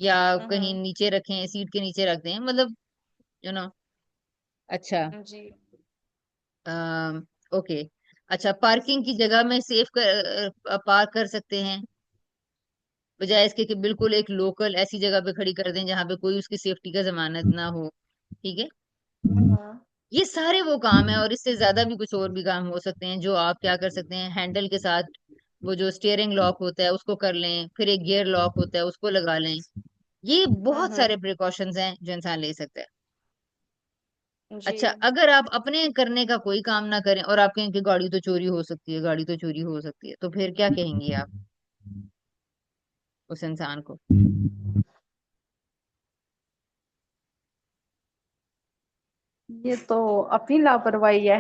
या कहीं हम्म। नीचे रखें, सीट के नीचे रख दें, मतलब यू नो। अच्छा। जी। ओके। अच्छा, पार्किंग की जगह में सेफ पार्क कर सकते हैं, बजाय इसके कि बिल्कुल एक लोकल ऐसी जगह पे खड़ी कर दें जहां पे कोई उसकी सेफ्टी का जमानत ना हो। ठीक है। हम्म। ये सारे वो काम है, और इससे ज्यादा भी कुछ और भी काम हो सकते हैं जो आप क्या कर सकते हैं, हैंडल के साथ वो जो स्टीयरिंग लॉक होता है उसको कर लें, फिर एक गियर लॉक होता है उसको लगा लें। ये बहुत हम्म। सारे प्रिकॉशंस हैं जो इंसान ले सकता है। जी। अच्छा, अगर आप अपने करने का कोई काम ना करें और आप कहें कि गाड़ी तो चोरी हो सकती है, गाड़ी तो चोरी हो सकती है, तो फिर क्या कहेंगे आप उस इंसान को? ये तो अपनी लापरवाही है,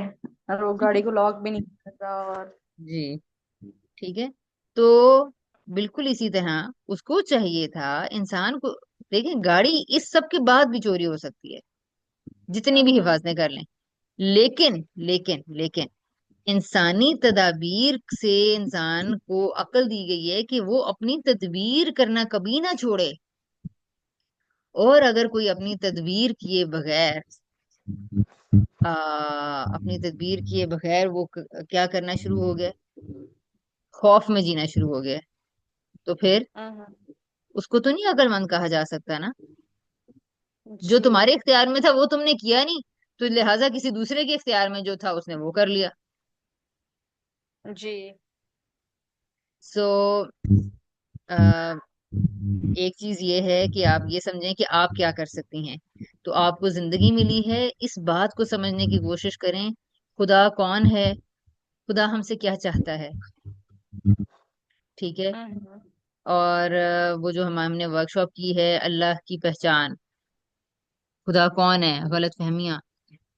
और वो गाड़ी को लॉक भी नहीं करता। और जी। ठीक है। तो बिल्कुल इसी तरह उसको चाहिए था, इंसान को। देखिए, गाड़ी इस सब के बाद भी चोरी हो सकती है, जितनी भी हम्म। हिफाजतें कर लें। लेकिन इंसानी तदाबीर से इंसान को अक्ल दी गई है कि वो अपनी तदबीर करना कभी ना छोड़े। और अगर कोई अपनी तदबीर किए बगैर अपनी तदबीर किए बगैर वो क्या करना शुरू हो गया, खौफ में जीना शुरू हो गया, तो फिर हम्म। उसको तो नहीं अक्लमंद कहा जा सकता ना। जो जी। तुम्हारे इख्तियार में था वो तुमने किया नहीं, तो लिहाजा किसी दूसरे के इख्तियार में जो था उसने वो कर लिया। जी। सो एक चीज ये है कि आप ये समझें कि आप क्या कर सकती हैं। तो आपको जिंदगी मिली है, इस बात को समझने की कोशिश करें, खुदा कौन है, खुदा हमसे क्या चाहता है। ठीक है। हम्म। और वो जो हमने वर्कशॉप की है, अल्लाह की पहचान, खुदा कौन है, गलत फहमियां,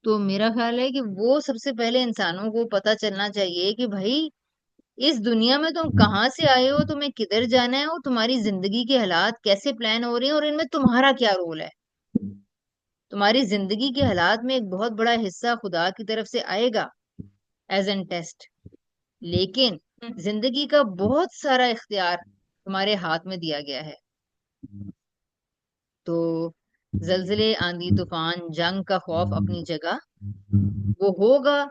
तो मेरा ख्याल है कि वो सबसे पहले इंसानों को पता चलना चाहिए कि भाई, इस दुनिया में तुम कहाँ से आए हो, तुम्हें किधर जाना है, और तुम्हारी जिंदगी के हालात कैसे प्लान हो रहे हैं, और इनमें तुम्हारा क्या रोल है। तुम्हारी जिंदगी के हालात में एक बहुत बड़ा हिस्सा खुदा की तरफ से आएगा एज एन टेस्ट, लेकिन जिंदगी का बहुत सारा इख्तियार तुम्हारे हाथ में दिया गया है। तो जलजिले, आंधी, तूफान, जंग का खौफ अपनी जगह, वो होगा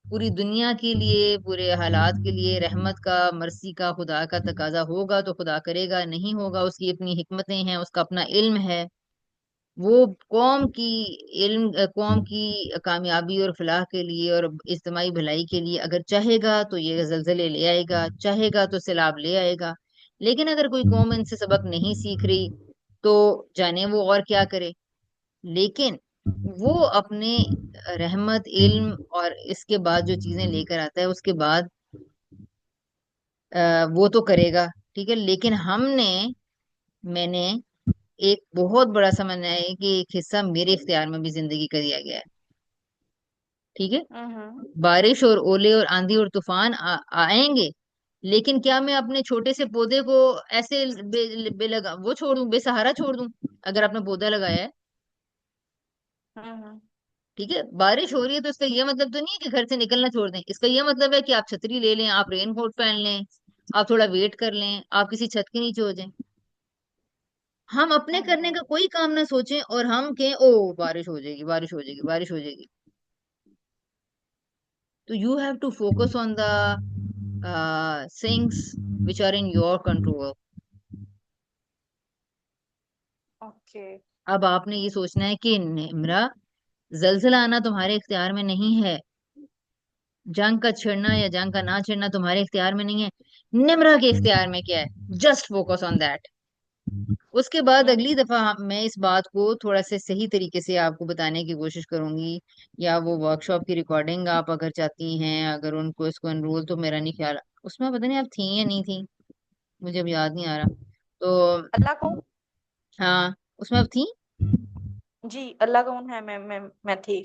पूरी दुनिया के लिए, पूरे हालात के लिए रहमत का, मर्सी का, खुदा का तकाजा होगा तो खुदा करेगा, नहीं होगा उसकी अपनी हिकमतें हैं, उसका अपना इल्म है। वो कौम की कामयाबी और फलाह के लिए और इज्तिमाई भलाई के लिए अगर चाहेगा तो ये जलजले ले आएगा, चाहेगा तो सैलाब ले आएगा। लेकिन अगर कोई कौम इनसे सबक नहीं सीख रही तो जाने वो और क्या करे। लेकिन वो अपने रहमत, इल्म और इसके बाद जो चीजें लेकर आता है उसके बाद वो तो करेगा। ठीक है। लेकिन मैंने एक बहुत बड़ा समझना है कि एक हिस्सा मेरे इख्तियार में भी जिंदगी का दिया गया है। ठीक है। हम्म। बारिश और ओले और आंधी और तूफान आएंगे, लेकिन क्या मैं अपने छोटे से पौधे को ऐसे बेलगा वो छोड़ दूं, बेसहारा छोड़ दूं? अगर आपने पौधा लगाया है, हम्म। ठीक है, बारिश हो रही है, तो इसका ये मतलब तो नहीं है कि घर से निकलना छोड़ दें। इसका ये मतलब है कि आप छतरी ले लें, आप रेन कोट पहन लें, आप थोड़ा वेट कर लें, आप किसी छत के नीचे हो जाएं। हम अपने करने हम्म। का कोई काम ना सोचें और हम कहें ओ बारिश हो जाएगी, बारिश हो जाएगी, बारिश हो जाएगी। तो you have to focus on the things which are in your control. Okay. अब आपने ये सोचना है कि निमरा, जलजिला आना तुम्हारे इख्तियार में नहीं है, जंग का छिड़ना या जंग का ना छिड़ना तुम्हारे इख्तियार में नहीं है, निमरा के इख्तियार में क्या है। Just focus on that. उसके बाद अगली हम्म। दफा मैं इस बात को थोड़ा से सही तरीके से आपको बताने की कोशिश करूंगी, या वो वर्कशॉप की रिकॉर्डिंग आप अगर चाहती हैं, अगर उनको इसको एनरोल, तो मेरा नहीं ख्याल उसमें, पता नहीं आप थी या नहीं थी, मुझे अब याद नहीं आ रहा। तो अल्लाह कौन? हाँ, उसमें अब थी। जी, अल्लाह कौन है? मैं थी।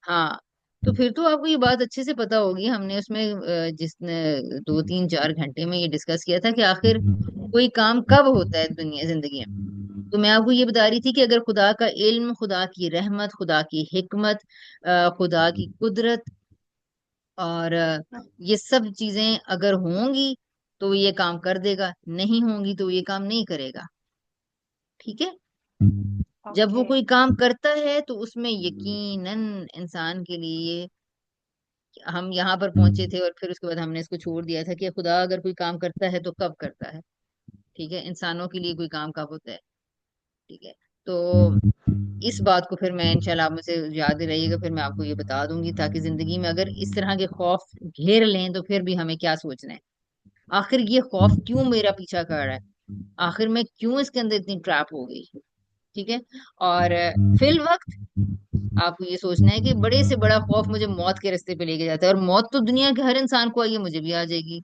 हाँ, तो फिर तो आपको ये बात अच्छे से पता होगी। हमने उसमें जिसने 2 3 4 घंटे में ये डिस्कस किया था कि आखिर कोई काम कब होता है दुनिया जिंदगी में। तो मैं आपको ये बता रही थी कि अगर खुदा का इल्म, खुदा की रहमत, खुदा की हिकमत, खुदा की कुदरत और ये सब चीजें अगर होंगी तो ये काम कर देगा, नहीं होंगी तो ये काम नहीं करेगा। ठीक है। जब वो ओके। कोई काम करता है तो उसमें यकीनन इंसान के लिए, हम यहाँ पर पहुंचे थे और फिर उसके बाद हमने इसको छोड़ दिया था कि खुदा अगर कोई काम करता है तो कब करता है। ठीक है, इंसानों के लिए कोई काम कब होता है। ठीक है। तो इस बात को फिर मैं इंशाल्लाह, आप मुझे याद दिलाइएगा, फिर मैं आपको ये बता दूंगी, ताकि जिंदगी में अगर इस तरह के खौफ घेर लें तो फिर भी हमें क्या सोचना है। आखिर ये खौफ क्यों मेरा पीछा कर रहा है, आखिर मैं क्यों इसके अंदर इतनी ट्रैप हो गई। ठीक है। और फिल वक्त आपको ये सोचना है कि बड़े से बड़ा खौफ मुझे मौत के रास्ते पे लेके जाता है, और मौत तो दुनिया के हर इंसान को आई है, मुझे भी आ जाएगी।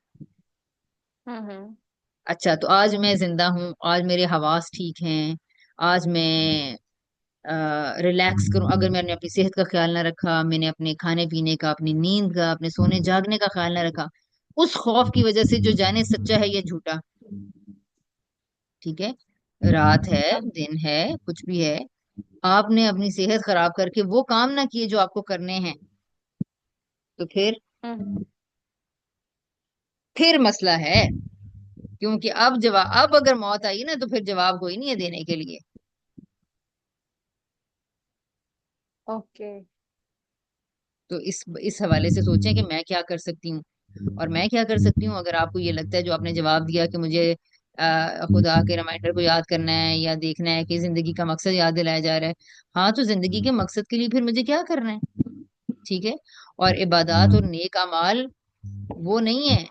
हम्म। अच्छा, तो आज मैं जिंदा हूँ, आज मेरे हवास ठीक हैं, आज मैं रिलैक्स करूं। अगर मैंने अपनी सेहत का ख्याल ना रखा, मैंने अपने खाने पीने का, अपनी नींद का, अपने सोने जागने का ख्याल ना रखा, उस खौफ की वजह से, जो जाने सच्चा है या झूठा, ठीक है, रात है दिन है कुछ भी है, आपने अपनी सेहत खराब करके वो काम ना किए जो आपको करने हैं, तो हम्म। फिर मसला है। क्योंकि अब अगर मौत आई ना तो फिर जवाब कोई नहीं है देने के लिए। ओके। तो इस हवाले से सोचें कि मैं क्या कर सकती हूँ, और मैं क्या कर सकती हूँ। अगर आपको ये लगता है, जो आपने जवाब दिया कि मुझे खुदा के रिमाइंडर को याद करना है या देखना है कि जिंदगी का मकसद याद दिलाया जा रहा है, हाँ, तो जिंदगी के मकसद के लिए फिर मुझे क्या करना है। ठीक है। और इबादत और नेक अमाल वो नहीं है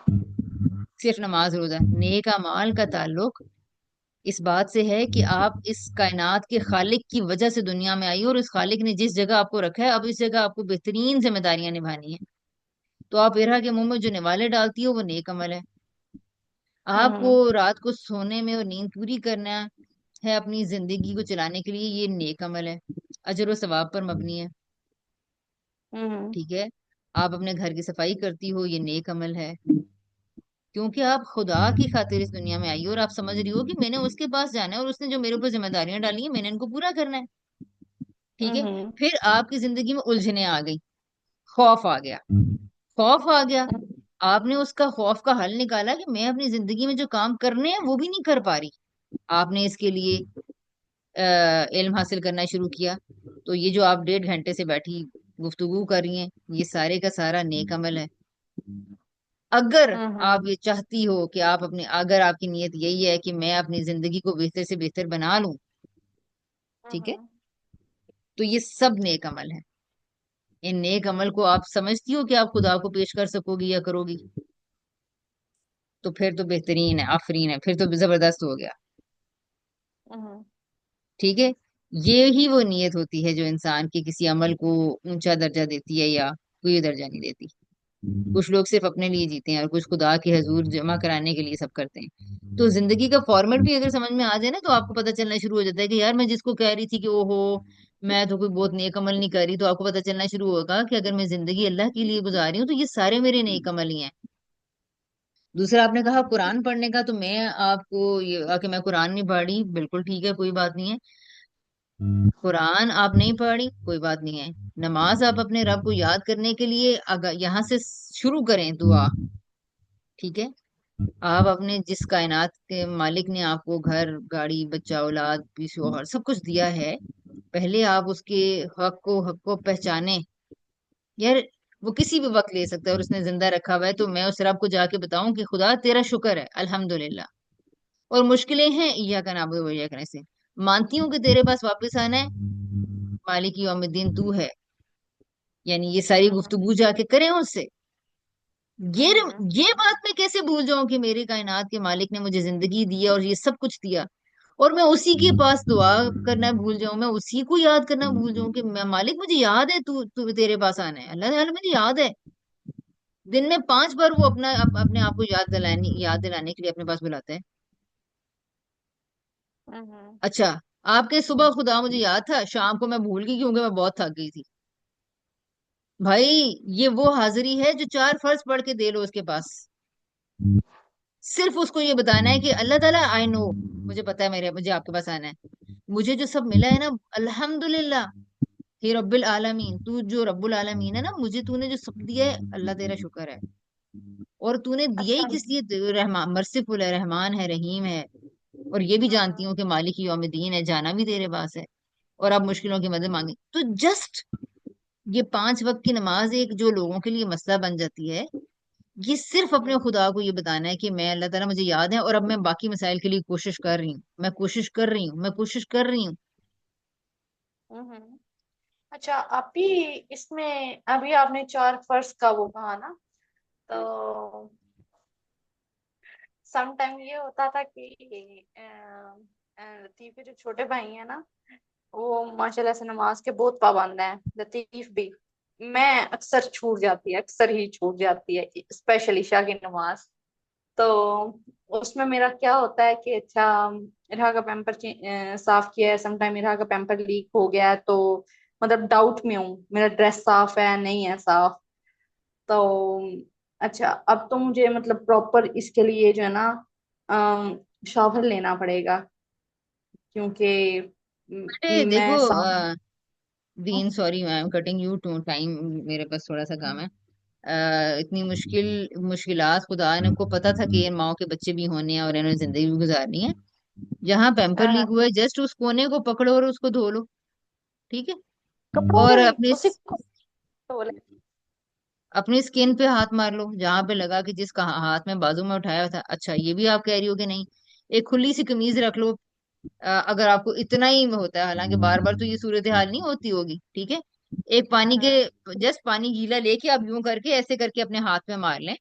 सिर्फ नमाज रोजा। नेक अमाल का ताल्लुक इस बात से है कि आप इस कायनात के खालिक की वजह से दुनिया में आई हो, और इस खालिक ने जिस जगह आपको रखा है, अब इस जगह आपको बेहतरीन जिम्मेदारियां निभानी है। तो आप इरा के मुंह में जो निवाले डालती हो वो नेक अमल है। आपको हम्म। रात को सोने में और नींद पूरी करना है अपनी जिंदगी को चलाने के लिए, ये नेक अमल है, अजर व सवाब पर मबनी है। हम्म। ठीक है। आप अपने घर की सफाई करती हो, ये नेक अमल है, क्योंकि आप खुदा की खातिर इस दुनिया में आई हो और आप समझ रही हो कि मैंने उसके पास जाना है, और उसने जो मेरे ऊपर जिम्मेदारियां डाली हैं मैंने इनको पूरा करना है। ठीक है। हम्म। फिर आपकी जिंदगी में उलझने आ गई, खौफ आ गया, खौफ आ गया, आपने उसका खौफ का हल निकाला कि मैं अपनी जिंदगी में जो काम करने हैं वो भी नहीं कर पा रही। आपने इसके लिए इल्म हासिल करना शुरू किया। तो ये जो आप 1.5 घंटे से बैठी गुफ्तगू कर रही हैं, ये सारे का सारा नेक अमल है। अगर आप हम्म। ये चाहती हो कि आप अपने, अगर आपकी नीयत यही है कि मैं अपनी जिंदगी को बेहतर से बेहतर बना लूं, ठीक है, हम्म। तो ये सब नेक अमल है। इन नेक अमल को आप समझती हो कि आप खुदा को पेश कर सकोगी या करोगी, तो फिर तो बेहतरीन है, आफरीन है, फिर तो जबरदस्त हो गया। हम्म। ठीक है। ये ही वो नीयत होती है जो इंसान के किसी अमल को ऊंचा दर्जा देती है या कोई दर्जा नहीं देती। कुछ लोग सिर्फ अपने लिए जीते हैं और कुछ खुदा के हजूर जमा कराने के लिए सब करते हैं। तो जिंदगी का फॉर्मेट भी अगर समझ में आ जाए ना, तो आपको पता चलना शुरू हो जाता है कि यार, मैं जिसको कह रही थी कि ओहो मैं तो कोई बहुत नेक अमल नहीं कर रही, तो आपको पता चलना शुरू होगा कि अगर मैं जिंदगी अल्लाह के लिए गुजार रही हूँ तो ये सारे मेरे नेक अमल ही हैं। दूसरा, आपने कहा कुरान पढ़ने का, तो मैं आपको ये कि मैं कुरान नहीं पढ़ रही, बिल्कुल ठीक है, कोई बात नहीं है। कुरान आप नहीं पढ़ी, कोई बात नहीं है। नमाज आप अपने रब को याद करने के लिए अगर यहाँ से शुरू करें दुआ, ठीक है। आप अपने जिस कायनात के मालिक ने आपको घर गाड़ी बच्चा औलाद भी शोहर सब कुछ दिया है, पहले आप उसके हक को पहचाने। यार, वो किसी भी वक्त ले सकता है और उसने जिंदा रखा हुआ है, तो मैं उस रब को जाके बताऊं कि खुदा तेरा शुक्र है, अल्हम्दुलिल्लाह। और मुश्किलें हैं, इय्या का नाबुद व इय्या का नस्तईन, मानती हूँ कि तेरे पास वापस आना है, मालिक यौमिद्दीन तू है। यानी ये सारी गुफ्तगू जाके करें उससे। ये हम्म। ये बात मैं कैसे भूल जाऊं कि मेरे कायनात के मालिक ने मुझे जिंदगी दी है और ये सब कुछ दिया, और मैं उसी के पास दुआ करना भूल जाऊं, मैं उसी को याद करना भूल जाऊं कि मैं, मालिक मुझे याद है तू तू तेरे पास आना है, अल्लाह ताला मुझे याद है। दिन में 5 बार वो अपने आप को याद दिलाने के लिए अपने पास बुलाता है। हम्म। अच्छा, आपके सुबह खुदा मुझे याद था, शाम को मैं भूल गई क्योंकि मैं बहुत थक गई थी। भाई, ये वो हाजिरी है जो 4 फर्ज पढ़ के दे लो उसके पास। सिर्फ उसको ये बताना है कि अल्लाह ताला, आई नो, मुझे पता है मुझे आपके पास आना है, मुझे जो सब मिला है ना, अल्हम्दुलिल्लाह, हे रब्बिल आलमीन, तू जो रब्बुल आलमीन है ना, मुझे तूने जो सब दिया है, अल्लाह तेरा शुक्र है। और तूने दिया ही अच्छा। किस लिए? रहमान, मर्सीफुल है, रहमान है, रहीम है। और ये भी जानती हूँ कि मालिक यौमिद्दीन है, जाना भी तेरे पास है, और अब मुश्किलों की मदद मांगी, तो जस्ट ये 5 वक्त की नमाज एक जो लोगों के लिए मसला बन जाती है, ये सिर्फ अपने खुदा को ये बताना है कि मैं, अल्लाह ताला मुझे याद है, और अब मैं बाकी मसाइल के लिए कोशिश कर रही हूँ, मैं कोशिश कर रही हूँ, मैं कोशिश कर रही हूँ। हम्म। अच्छा, आप भी इसमें अभी आपने चार फर्ज का वो कहा ना, तो सम टाइम ये होता था कि लतीफ के जो छोटे भाई है ना, वो माशाल्लाह से नमाज के बहुत पाबंद हैं, लतीफ भी। मैं अक्सर छूट जाती है, अक्सर ही छूट जाती है, स्पेशल ईशा की नमाज। तो उसमें मेरा क्या होता है कि अच्छा, इरहा का पैम्पर साफ किया है, समटाइम इरहा का पैम्पर लीक हो गया है, तो मतलब डाउट में हूँ मेरा ड्रेस साफ है नहीं है साफ। तो अच्छा, अब तो मुझे मतलब प्रॉपर इसके लिए जो है ना शावर लेना पड़ेगा, क्योंकि अरे देखो मैं साफ। दीन, sorry I am cutting you to time, मेरे पास थोड़ा सा काम है। इतनी मुश्किलात खुदा ने को पता था कि इन माओ के बच्चे भी होने हैं और इन्हें जिंदगी भी गुजारनी है। जहां पैम्पर लीक हुआ है, जस्ट उस कोने को पकड़ो और उसको धो लो, ठीक है। कपड़ों और से ही अपनी उसी को तो बोले। अपनी स्किन पे हाथ मार लो, जहां पे लगा कि जिस हाथ में बाजू में उठाया था। अच्छा, ये भी आप कह रही हो कि नहीं, एक खुली सी कमीज रख लो। अगर आपको इतना ही होता है, हालांकि बार बार तो ये सूरत हाल नहीं होती होगी, ठीक है। एक पानी के, जस्ट पानी गीला लेके आप यूं करके ऐसे करके अपने हाथ में मार लें,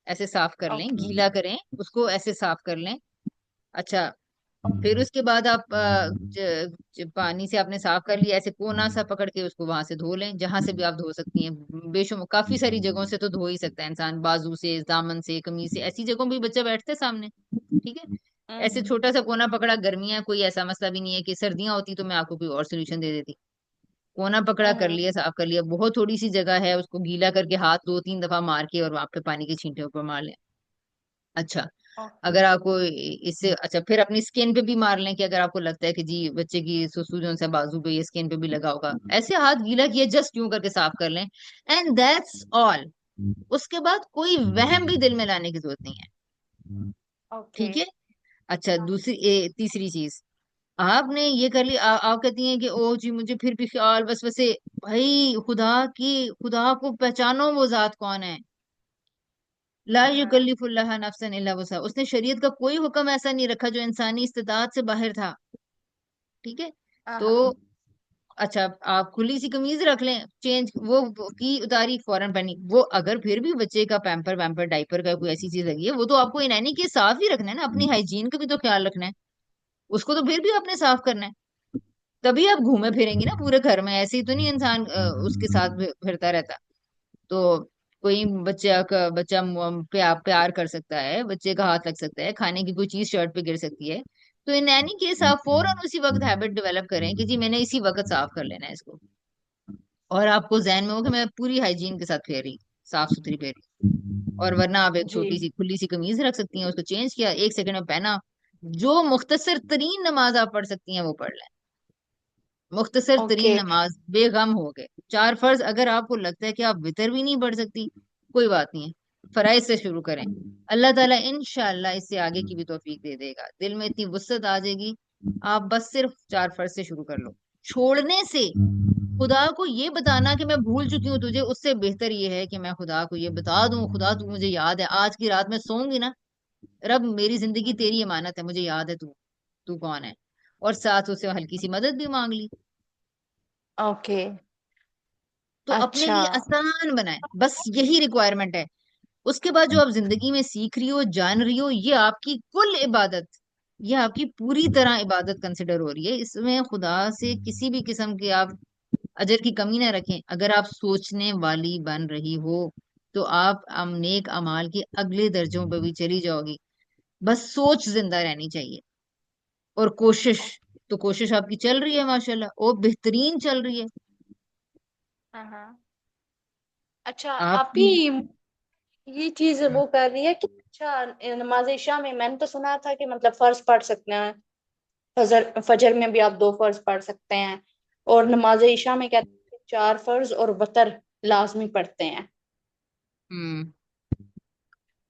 ऐसे साफ कर लें, ओके। गीला करें उसको, ऐसे साफ कर लें। अच्छा, फिर उसके बाद आप पानी से आपने साफ कर लिया, ऐसे कोना सा पकड़ के उसको वहां से धो लें, जहां से भी आप धो सकती हैं। बेशुमार काफी सारी जगहों से तो धो ही सकता है इंसान, बाजू से, दामन से, कमीज से, ऐसी जगहों भी बच्चा बैठते हैं सामने, ठीक है। ऐसे हम्म। छोटा सा कोना पकड़ा, गर्मियां कोई ऐसा मसला भी नहीं है, कि सर्दियां होती तो मैं आपको कोई और सोल्यूशन दे देती। कोना पकड़ा, कर हम्म। लिया, साफ कर लिया, बहुत थोड़ी सी जगह है, उसको गीला करके हाथ 2-3 दफा मार के और वहां पे पानी के छींटे ऊपर मार लें। अच्छा, ओके। अगर आपको इससे, अच्छा फिर अपनी स्किन पे भी मार लें, कि अगर आपको लगता है कि जी बच्चे की सुसु जो है बाजू पे, ये स्किन पे भी लगा होगा, ऐसे हाथ गीला किया, जस्ट यूं करके साफ कर लें, एंड दैट्स ऑल। उसके बाद कोई वहम भी दिल में लाने की जरूरत नहीं है, ओके। ठीक है। अच्छा, हाँ। तीसरी चीज, आपने ये कर ली, आप कहती हैं कि ओ जी मुझे फिर भी ख्याल बस वैसे, भाई खुदा को पहचानो, वो जात कौन है। ला हाँ। युकल्लिफुल्लाह नफ्सन इल्ला वुसअहा, उसने शरीयत का कोई हुक्म ऐसा नहीं रखा जो इंसानी इस्तिताअत से बाहर था, ठीक है। तो हाँ। अच्छा, आप खुली सी कमीज रख लें, चेंज वो की उतारी, फौरन पहनी, वो अगर फिर भी बच्चे का पैम्पर वैम्पर डाइपर का कोई ऐसी चीज लगी है, वो तो आपको इनानी के साफ ही रखना है ना, अपनी हाइजीन का भी तो ख्याल रखना है, उसको तो फिर भी आपने साफ करना है। तभी आप घूमे फिरेंगी ना पूरे घर में, ऐसे ही तो नहीं इंसान उसके साथ फिरता रहता। तो कोई बच्चा प्यार कर सकता है, बच्चे का हाथ लग सकता है, खाने की कोई चीज शर्ट पे गिर सकती है, तो इन एनी केस आप फौरन उसी वक्त हैबिट डेवलप करें कि जी मैंने इसी वक्त साफ कर लेना है इसको, और आपको जहन में हो कि मैं पूरी हाइजीन के साथ फेरी, साफ सुथरी फेरी। और वरना आप एक जी। छोटी सी खुली सी कमीज रख सकती हैं, उसको चेंज किया, 1 सेकंड में पहना, जो मुख्तसर तरीन नमाज आप पढ़ सकती हैं वो पढ़ लें, मुख्तसर तरीन ओके। नमाज, बेगम हो गए 4 फर्ज। अगर आपको लगता है कि आप वितर भी नहीं पढ़ सकती, कोई बात नहीं है, फराइज से शुरू करें, अल्लाह ताला इंशाअल्लाह इससे आगे की भी तौफीक दे देगा, दिल में इतनी वुसअत आ जाएगी। आप बस सिर्फ 4 फर्ज से शुरू कर लो, छोड़ने से, खुदा को ये बताना कि मैं भूल चुकी हूँ तुझे, उससे बेहतर ये है कि मैं खुदा को ये बता दूं, खुदा तू मुझे याद है, आज की रात में सोऊंगी ना, रब मेरी जिंदगी तेरी अमानत है, मुझे याद है तू तू कौन है, और साथ उससे हल्की सी मदद भी मांग ली। ओके। तो अपने अच्छा। लिए आसान बनाए, बस यही रिक्वायरमेंट है। उसके बाद जो आप जिंदगी में सीख रही हो, जान रही हो, ये आपकी कुल इबादत, ये आपकी पूरी तरह इबादत कंसिडर हो रही है, इसमें खुदा से किसी भी किस्म के आप अजर की कमी ना रखें। अगर आप सोचने वाली बन रही हो, तो आप नेक अमाल के अगले दर्जों पर भी चली जाओगी। बस सोच जिंदा रहनी चाहिए, और कोशिश, तो कोशिश आपकी चल रही है माशाल्लाह, और बेहतरीन चल रही है। हाँ। हाँ। अच्छा, आप आप भी ये चीज वो कर रही है कि अच्छा, नमाज इशा में मैंने तो सुना था कि मतलब फर्ज पढ़ सकते हैं, फजर फजर में भी आप दो फर्ज पढ़ सकते हैं, और नमाज इशा में कहते हैं कि चार फर्ज और वतर लाजमी पढ़ते हैं। हम्म,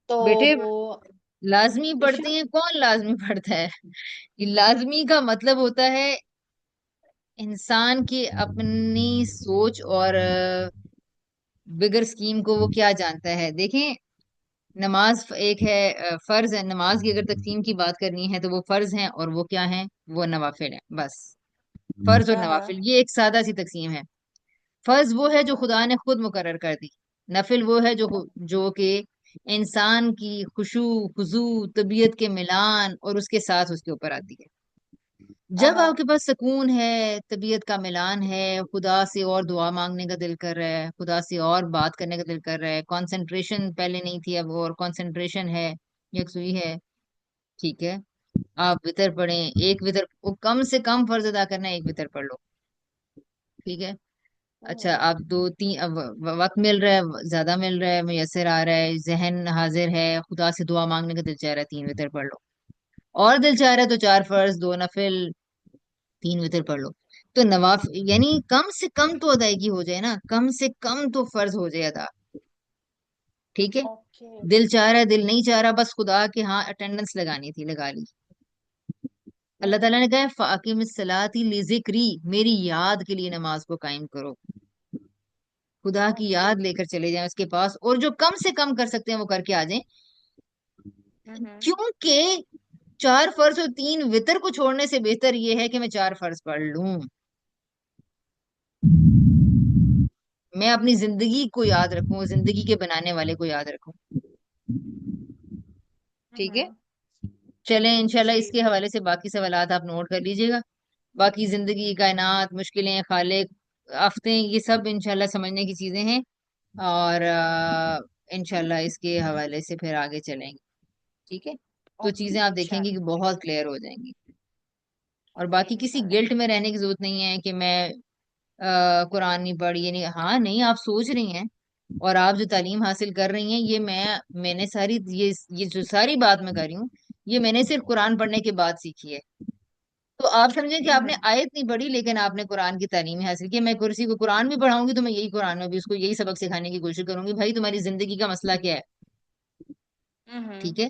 तो बेटे लाजमी ईशा। पढ़ते हैं, कौन लाजमी पढ़ता है? ये लाजमी का मतलब होता है इंसान की अपनी सोच और बिगर स्कीम को वो क्या जानता है। देखें, नमाज एक है, फर्ज है। नमाज की अगर तकसीम की बात करनी है तो वो फर्ज है, और वो क्या है, वो नवाफिल है, बस। फर्ज और हाँ हाँ। नवाफिल, ये एक सादा सी तकसीम है। फर्ज वो है जो खुदा ने खुद मुकर्रर कर दी। नफिल वो है जो कि इंसान की खुशू, खुजू, तबीयत के मिलान और उसके साथ उसके ऊपर आती है। जब हाँ आपके पास सुकून है, तबीयत का मिलान है, खुदा से और दुआ मांगने का दिल कर रहा है, खुदा से और बात करने का दिल कर रहा है, कंसंट्रेशन पहले नहीं थी अब और कंसंट्रेशन है, यकसुई है, ठीक है, आप वितर पढ़ें। एक वितर, वो कम से कम फर्ज अदा करना है, एक वितर पढ़ लो, ठीक है। अच्छा, हाँ। आप दो तीन, अब वक्त मिल रहा है, ज्यादा मिल रहा है, मुयसर आ रहा है, जहन हाजिर है, खुदा से दुआ मांगने का दिल चाह रहा है, तीन वितर पढ़ लो। और दिल चाह रहा है तो चार फर्ज, दो नफिल, तीन वितर पढ़ लो। तो नवाफ यानी कम से कम तो अदायगी हो जाए ना, कम से कम तो फर्ज हो जाए अदा, ठीक है। ओके। दिल चाह रहा है, दिल नहीं चाह रहा, बस खुदा के हाँ अटेंडेंस लगानी थी, लगा ली। अल्लाह ताला ने कहा है फाकिम सलाती लिजिक्री, मेरी याद के लिए नमाज को कायम करो। खुदा की ओके। याद लेकर चले जाएं उसके पास, और जो कम से कम कर सकते हैं वो करके आ जाएं। हम्म। क्योंकि चार फर्ज और तीन वितर को छोड़ने से बेहतर ये है कि मैं चार फर्ज पढ़ लूं। मैं अपनी जिंदगी को याद रखूं, जिंदगी के बनाने वाले को याद रखूं, ठीक है। हम्म। चलें, इंशाल्लाह जी। इसके हवाले से बाकी सवालात आप नोट कर लीजिएगा। बाकी जिंदगी, कायनात, मुश्किलें, खालिक, आफतें, ये सब इंशाल्लाह समझने की चीजें हैं। और इंशाल्लाह इसके हवाले से फिर आगे चलेंगे, ठीक है। तो ओके चीजें आप देखेंगे कि इंशाल्लाह। बहुत क्लियर हो जाएंगी। और ओके बाकी किसी इंशाल्लाह। गिल्ट में रहने की जरूरत नहीं है कि मैं कुरान नहीं पढ़ी, ये नहीं, हाँ नहीं, आप सोच रही हैं और आप जो तालीम हासिल कर रही हैं, ये मैंने सारी ये जो सारी बात मैं कर रही हूँ, ये मैंने सिर्फ कुरान पढ़ने के बाद सीखी है। तो आप समझें कि आपने हम्म। आयत नहीं पढ़ी, लेकिन आपने कुरान की तालीम हासिल की। मैं कुर्सी को कुरान भी पढ़ाऊंगी तो मैं यही कुरान में भी उसको यही सबक सिखाने की कोशिश करूंगी, भाई तुम्हारी जिंदगी का मसला क्या है, हम्म। ठीक है।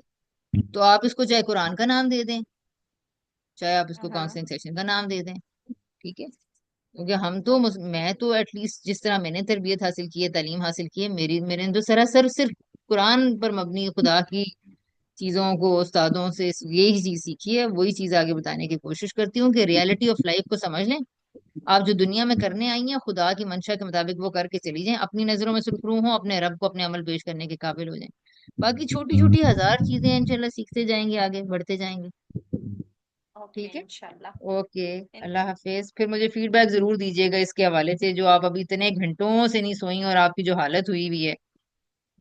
तो आप इसको चाहे कुरान का नाम दे दें, चाहे आप इसको हाँ। काउंसलिंग सेशन का नाम दे दें, ठीक है। क्योंकि हम तो मैं तो एटलीस्ट जिस तरह मैंने तरबियत हासिल की है, तालीम हासिल की है, मेरी मैंने तो सरासर सिर्फ कुरान पर मबनी खुदा की चीजों को उस्तादों से यही चीज सीखी है, वही चीज आगे बताने की कोशिश करती हूँ कि रियलिटी ऑफ लाइफ को समझ लें। आप जो दुनिया में करने आई हैं, खुदा की मंशा के मुताबिक वो करके चली जाएं, अपनी नजरों में सुरखरू हो, अपने रब को अपने अमल पेश करने के काबिल हो जाएं। बाकी छोटी छोटी हजार चीजें हैं, इंशाल्लाह सीखते जाएंगे, आगे बढ़ते जाएंगे, ओके ठीक है। इंशाल्लाह। ओके, अल्लाह हाफिज। फिर मुझे फीडबैक जरूर दीजिएगा इसके हवाले से, जो आप अभी इतने घंटों से नहीं सोई और आपकी जो हालत हुई हुई है,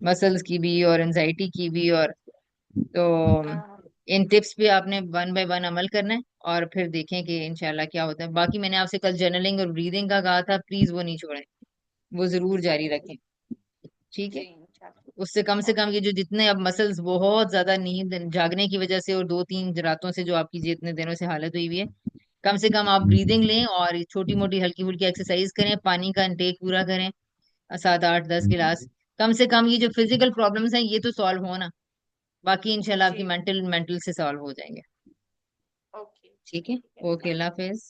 मसल्स की भी और एंजाइटी की भी, और तो हाँ। इन टिप्स पे आपने वन बाय वन अमल करना है, और फिर देखें कि इंशाल्लाह क्या होता है। बाकी मैंने आपसे कल जर्नलिंग और ब्रीदिंग का कहा था, प्लीज वो नहीं छोड़ें, वो जरूर जारी ओके। रखें, ठीक जी है। इंशाल्लाह। उससे कम से कम ओके। ये जो जितने अब मसल्स बहुत ज्यादा नींद जागने की वजह से और दो तीन रातों से जो आपकी जितने दिनों से हालत हुई हुई है, कम से कम आप ब्रीदिंग लें और छोटी मोटी हल्की फुल्की एक्सरसाइज करें, पानी का इंटेक पूरा करें, 7 8 10 गिलास। कम से कम ये जो फिजिकल प्रॉब्लम्स हैं ये तो सॉल्व हो ना, बाकी इंशाल्लाह जी। आपकी मेंटल मेंटल से सॉल्व हो जाएंगे, ओके ठीक है। ठीक है। ओके, अल्लाह हाफिज।